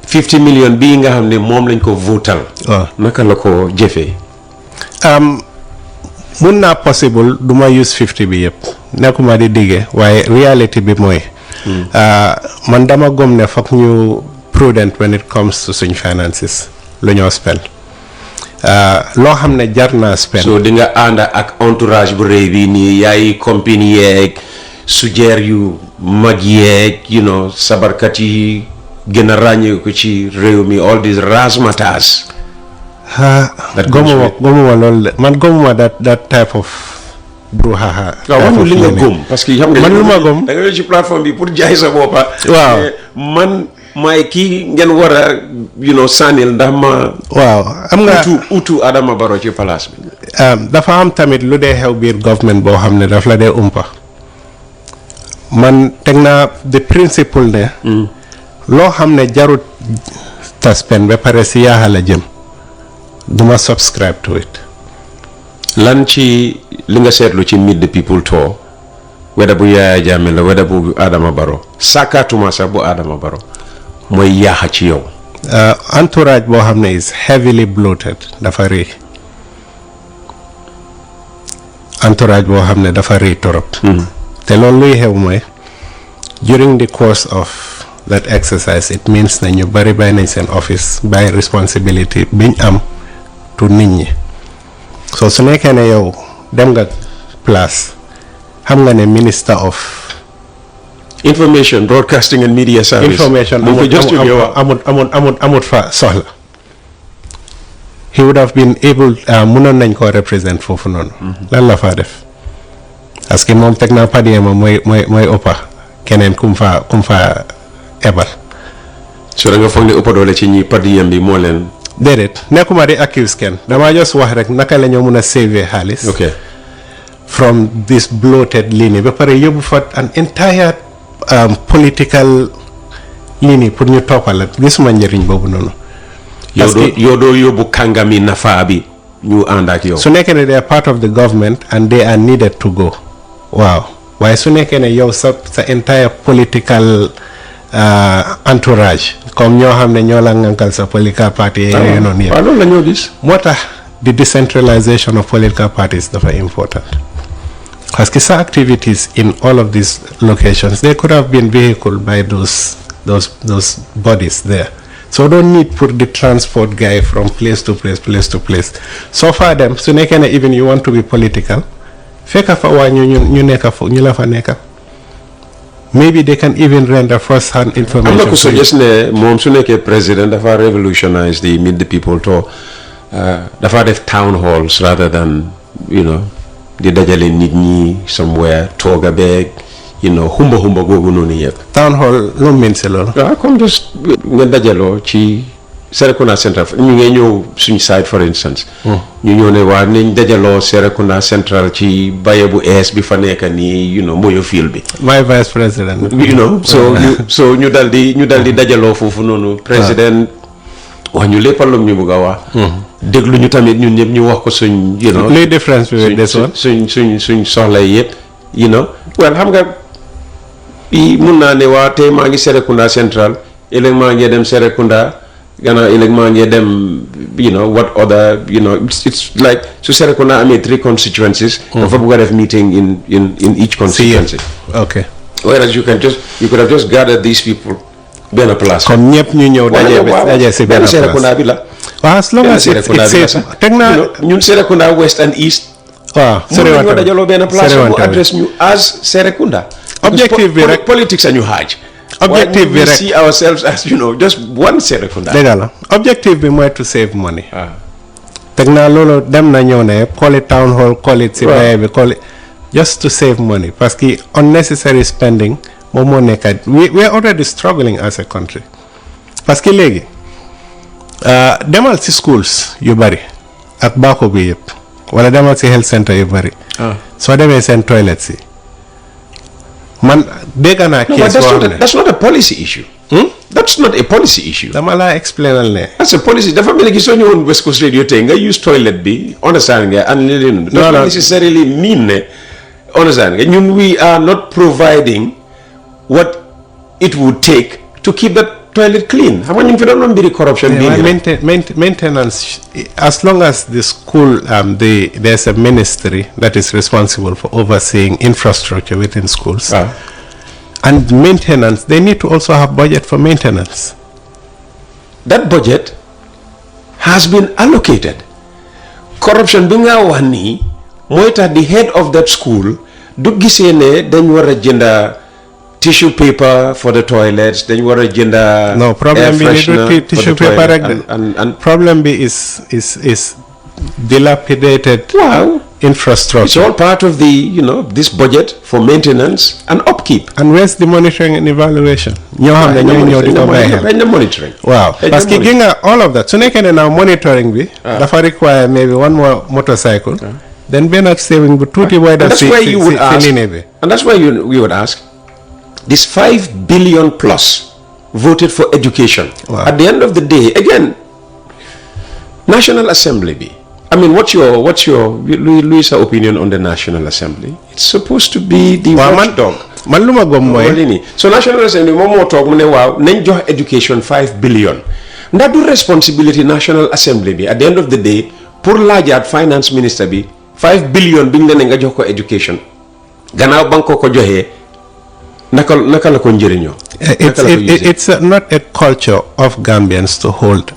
50 million bii nga xam ne moom lañ ko votal. naka la ko jëfee. mun naa possible du ma use 50 bi yëpp nekkuma di diggee waaye reality bi mooy. man dama gëm ne foog ñu prudent when it comes to suñ finances lu ñoo spend. loo xam ne jar naa spend. so di nga ànd ak entourage bu rëy bi nii yaay compagnie yeeg sujeer yu mag yeeg sabarkat yi gën a ràññee ko ci réew mi all these razzmatazz. gomuma loolu man gomuma that type of brouhaha. waaw li nga gom parce que xam nga man lu ma gom da nga ci plateforme bi pour jaay sa boppa. waaw man maay kii ngeen war a sànnil ndax ma. waaw am nga utu Adama Barrow ci place bi. dafa am tamit lu dee xew biir government boo xam ne daf la dee umpa man teg naa the principle ne. loo xam ne jarut taspen ba pare si yaaxa la jëm duma subscribe to it. lan ci li nga seetlu ci meet the people tour weda bu Yaya Jammeh la weda bu Adama Barrow sàkkaatuma sax bu Adama Barrow mooy yaaxa ci yow. entourage boo xam ne is heavily bloated dafa rëy entourage boo xam ne dafa rëy torop. te loolu luy xew mooy during the course of that exercise it means na ñu bari bàyyi nañ seen office bàyyi responsibility biñ am to nit ñi so su nekkee ne yow dem nga place xam nga ne minister of information broadcasting and media service amut fa soxla he would have been able mënoon nañ koo represent foofu noonu. lan la faa def parce que moom teg naa padiyema mooy ëppa keneen kum fa ebal. so da nga foog ne ëppa doole ci ñi padiyem bi moo leen. déedéet nekkuma di accuse kenn damaa just wax rek naka la ñoo mun a save xaalis. from this bloated ligne ba pare yóbbu fa an entire political ligne pour ñu toppal gisuma njëriñ boobu noonu. parce que yow doo yóbbu kàngami nafa bi ñu ànd ak yow. su nekkee ne they are part of the government and they are needed to go. waaw waaye su nekkee ne yow sa entire political entourage comme ñoo xam ne ñoo la ngànkal sa political party yooyu noonu yëpp. waaw loolu la ñoo gis. moo tax the decentralization of political parties dafa important parce que sa activities in all of these locations they could have been vehicled by those bodies there. So don't need for the transport guy from place to place. So far them, so nekena even you want to be political, feka fa wa ñu nekka fo ñu la fa nekka. Maybe they can even render first-hand information. I'm not suggest ne mom su nekké president dafa revolutionize the meet the people tour. Dafa def town halls rather than, di dajale nit ñi somewhere toga beg. humba googu noonu yëpp. town hall lu mel si loolu. waaw comme just nga dajaloo ci Serekunda Central ñu ngi ñëw suñu side for instance. ñu ñëw ne waa nañ dajaloo Serekunda Central ci baye bu ees bi fa nekk nii mboyo fiil bi. my vice president. so ñu dal di dajaloo foofu noonu. président wax ñu léppalum ñu bugg a wax. déglu ñu tamit ñun ñëpp ñu wax ko suñ. luy différence bi des woon suñ soxla yëpp. well xam nga. mun naa ne waa tey maa ngi Serekunda Central ëllëg maa ngi dem Serekunda gannaaw ëllëg maa ngi dem what other it's like su Serekunda amee 3 constituencies. dafa bëgg a def meeting in each constituency. okay. whereas you could have just gathered these people benn place. comme ñëpp ñu ñëw daje si benn place Serekunda bi la. waaw as long as it's safe teg naa ñun Serekunda West and East. waaw Serekunda ñu dajaloo benn place bu adresse ñu as Serekunda. objective bi rek politics añu xaaj. objective bi rek we see ourselves as just one Serekunda. dëgg la objective bi mooy to save money. teg naa loolu dem na ñëw ne call it town hall call it si baye bi call it just to save money parce que unnecessary spending moom moo nekk we are already struggling as a country parce que léegi demal si schools yu bari ak baako bi yëpp wala demal si health center yu bari. soo demee seen toilet si man dégg naa case that's not a policy issue. That's not a policy issue. dama laa explainal ne. That's a policy. dafa mel ni soo ñëwoon West Coast Radio tey nga use toilet bi understand nga and leen. No, not necessarily mean ne understand nga ñun we are not providing what it would take to keep that toilet clean. Xam nga ñu fi doon mbiri corruption bi maintenance as long as the school there's a ministry that is responsible for overseeing infrastructure within schools. And maintenance, they need to also have budget for maintenance. That budget has been allocated. Corruption bi nga wax ni mooy tax the head of that school du gisee ne dañ war a jënda tissue paper for the toilets, dañ war a jënda no problem bi ni tissue paper rek and problem bi is dilapidated infrastructure. It's all part of the this budget for maintenance and upkeep. And where's the monitoring and evaluation? ñoo xam ne ñoo ñëw di ko bàyyi xel. dañ na monitoring. waaw parce que gi nga all of that su nekkee ne now monitoring bi dafa require maybe one more motorcycle then benn saving bu tuuti booy def si ligne bi. And that's why we would ask this 5 billion plus voted for education. At the end of the day, again, National Assembly bi. I mean, what's your Louisa opinion on the National Assembly? It's supposed to be the watchdog. Man luma gom moy. So National Assembly mo talk mu ne waaw nañ jox education 5 billion. Ndax du responsibility National Assembly bi at the end of the day pour laajaat finance minister bi 5 billion biñ la ne nga jox ko education. Gannaaw ba nga ko joxee naka la ko njëriñoo. It's not a culture of Gambians to hold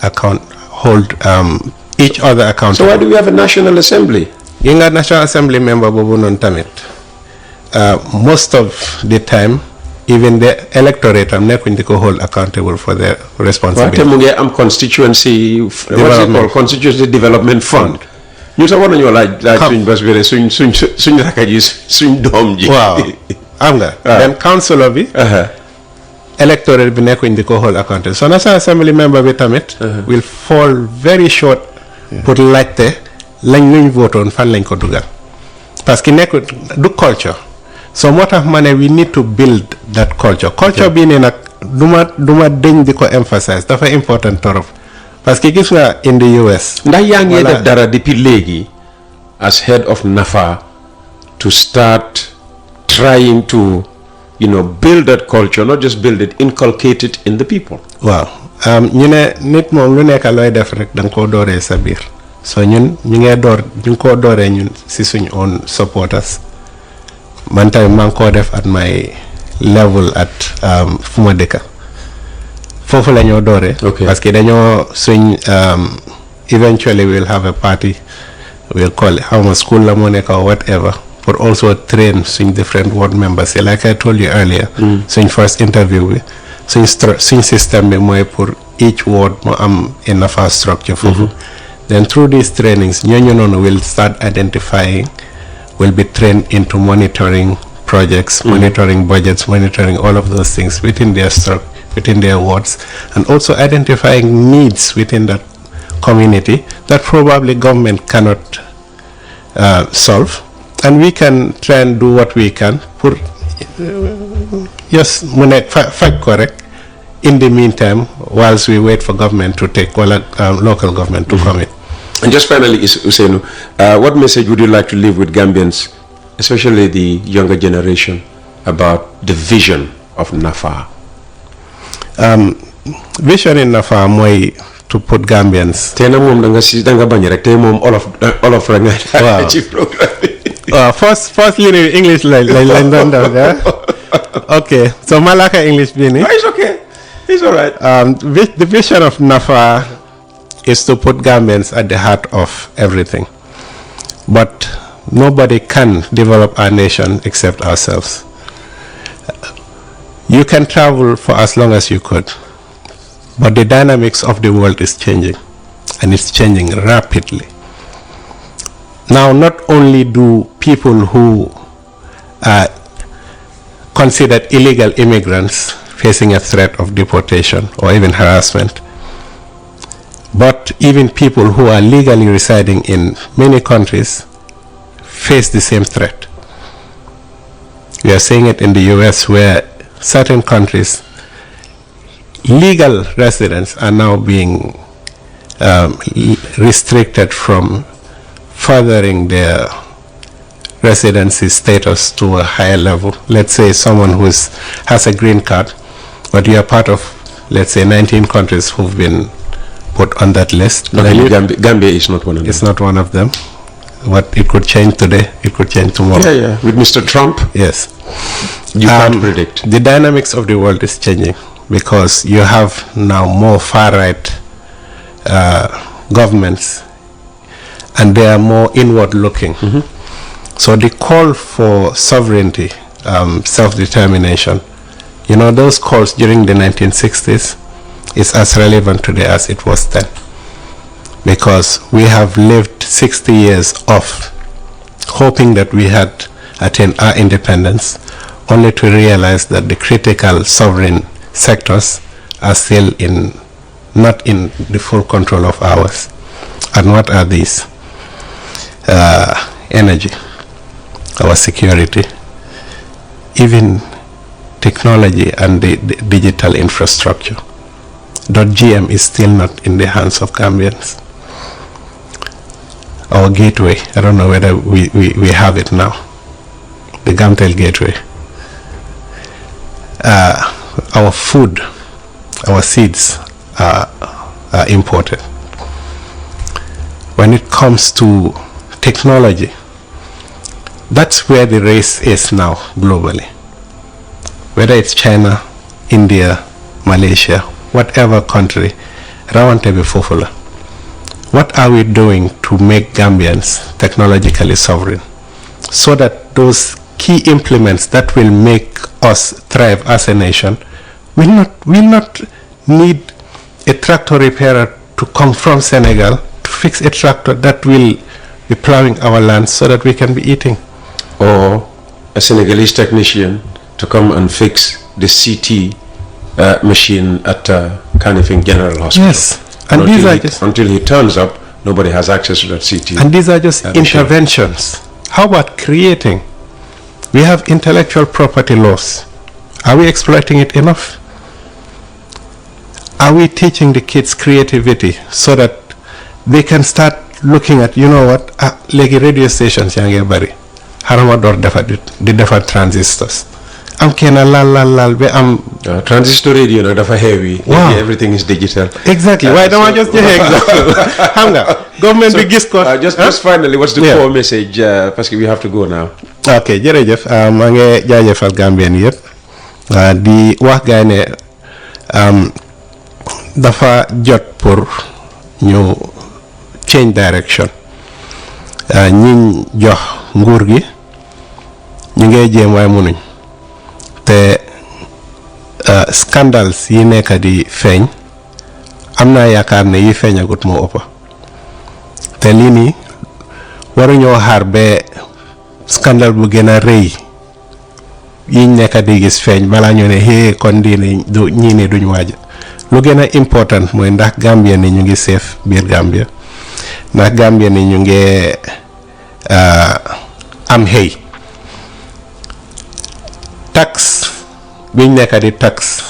each other accountable. So why do we have a National Assembly? Being a National Assembly member, most of the time, even the electorate are not going to hold accountable for their responsibility. I'm constituency, what's it called? Constituency Development Fund. You saw one on your suñ bas bi suñ rakka ji suñ doom ji. Wow. Then councillor bi. Electorate bi nekkuñ di ko hold accountable. So National Assembly member bi tamit will fall very short pour laajte lañ luñ votoon fan lañ ko dugal. Parce que nekkul du culture. So moo tax ma ne we need to build that culture. Culture bii nii nag duma deñ di ko emphasize dafa important torop. Parce que gis nga in the US. Ndax yaa ngi def dara depuis léegi as head of NAFA to start trying to build that culture, not just build it, inculcate it in the people. Wow. ñu ne nit moom lu nekk looy def rek da nga koo dooree sa biir. So ñun ñu ngi koo dooree ñun si suñ own supporters. Man tamit maa ngi koo def at my level at fu ma dëkka. Foofu la ñoo dooree. Parce que dañoo suñ eventually we'll have a party. We'll call it how much school la moo nekk or whatever. But also train suñ different ward members. Like I told you earlier, suñ first interview bi suñ system bi mooy pour each ward mo am enough structure foofu. Then through these trainings ñooñu noonu will start identifying, will be trained into monitoring projects, monitoring budgets, monitoring all of those things within their wards, and also identifying needs within that community that probably government cannot solve. And we can try and do what we can for yes, fact correct. In the meantime, whilst we wait for government to take local government to come in. And just finally, Ousainou, what message would you like to leave with Gambians, especially the younger generation, about the vision of NAFA? Vision in NAFA moy to put Gambians. Tena mom danga bañ rek tay mom olof rek nga ci programme. First English like okay, so Malaka English bini. No, it's okay. It's all right. The vision of NAFA is to put Gambians at the heart of everything. But nobody can develop our nation except ourselves. You can travel for as long as you could, but the dynamics of the world is changing, and it's changing rapidly. Now, not only do people who are considered illegal immigrants facing a threat of deportation or even harassment, But even people who are legally residing in many countries face the same threat. We are seeing it in the US, where certain countries, legal residents are now being restricted from furthering their residency status to a higher level. Let's say someone who has a green card, but you are part of, let's say, 19 countries who've been put on that list. Gambia is not one of them. It's not one of them. But it could change today, it could change tomorrow. Yeah. With Mr. Trump? Yes. You can't predict. The dynamics of the world is changing because you have now more far-right governments, and they are more inward-looking. So the call for sovereignty, self-determination, those calls during the 1960s is as relevant today as it was then, because we have lived 60 years of hoping that we had attained our independence, only to realize that the critical sovereign sectors are still not in the full control of ours. And what are these? Energy, our security, even technology and the digital infrastructure. .gm is still not in the hands of Gambians. Our gateway, I don't know whether we have it now, the Gamtel gateway. Our food, our seeds are imported. When it comes to technology, that's where the race is now globally. Whether it's China, India, Malaysia, whatever country, rawante be fofula. What are we doing to make Gambians technologically sovereign, so that those key implements that will make us thrive as a nation will not need a tractor repairer to come from Senegal to fix a tractor that will be plowing our land so that we can be eating? Or a Senegalese technician to come and fix the CT machine at Kanifing General Hospital. Yes. And until he turns up, nobody has access to that CT. And these are just interventions. How about creating? We have intellectual property laws. Are we exploiting it enough? Are we teaching the kids creativity so that they can start looking at, like radio stations, bari. Harama door defa transistors. Am kena lal be am transistor radio na dafa heavy. Wow. Everything is digital. Exactly. Why don't I just give example? Hanga. Government So, bi gis ko. just finally, what's the core message? Parce que we have to go now. Okay, jërëjëf maa ngi jaajëfal Gambien yëpp di wax gaay ne dafa jot pour ñu change direction. ñiñ jox nguur gi ñu ngay jéem waaye mënuñ te scandals yi nekk di feeñ am naa yaakaar ne yi feeñagut moo ëpp te lii nii waruñoo xaar ba scandal bu gën a rëy yiñ nekk di gis feeñ balaa ñu ne kon ñii ne duñ waaja lu gën a important mooy ndax Gambien ni ñu ngi safe biir Gambia, ndax Gambien ni ñu ngi am xëy. Tax biñ nekk di tax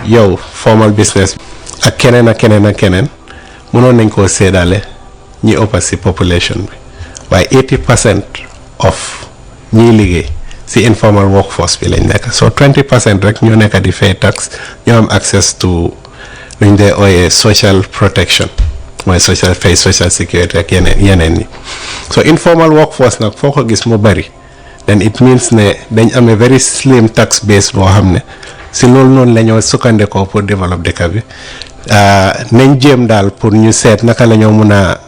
yow formal business ak keneen ak keneen ak keneen mënoon nañ koo séddale ñi ëpp si population bi waaye 80% of ñiy liggéey si informal workforce bi lañ nekk so 20% rek ñoo nekk di fay tax ñoo am access to luñ dee ooyee social protection mooy social security ak yeneen ni so informal workforce nag foo ko gis mu bari then it means ne dañ amee very slim tax base boo xam ne si loolu noonu la ñoo sukkandekoo pour développer dëkk bi nañ jéem daal pour ñu seet naka la ñoo mun a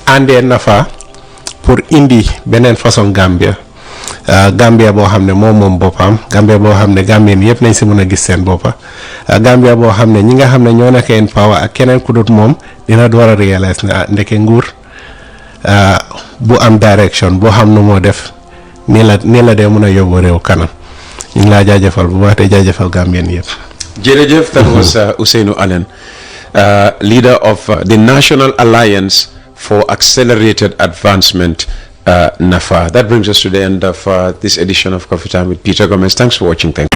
àndee nafa pour indi beneen façon Gambia boo xam ne moom boppam Gambia boo xam ne Gambien yëpp nañ si mën a gis seen boppa Gambia boo xam ne ñi nga xam ne ñoo nekk in power ak keneen ku dut moom dina war a réaliser ne ndeke nguur bu am direction boo xam nu moo def nii la dee mën a yóbbu réew kanam ñu ngi laa jaajëfal bu baax te jaajëfal Gambien yëpp. Jërëjëf, that was Ousainou Allen. leader of the National Alliance for Accelerated Advancement, NAFA. That brings us to the end of this edition of Coffee Time with Peter Gomez. Thanks for watching. Thank you.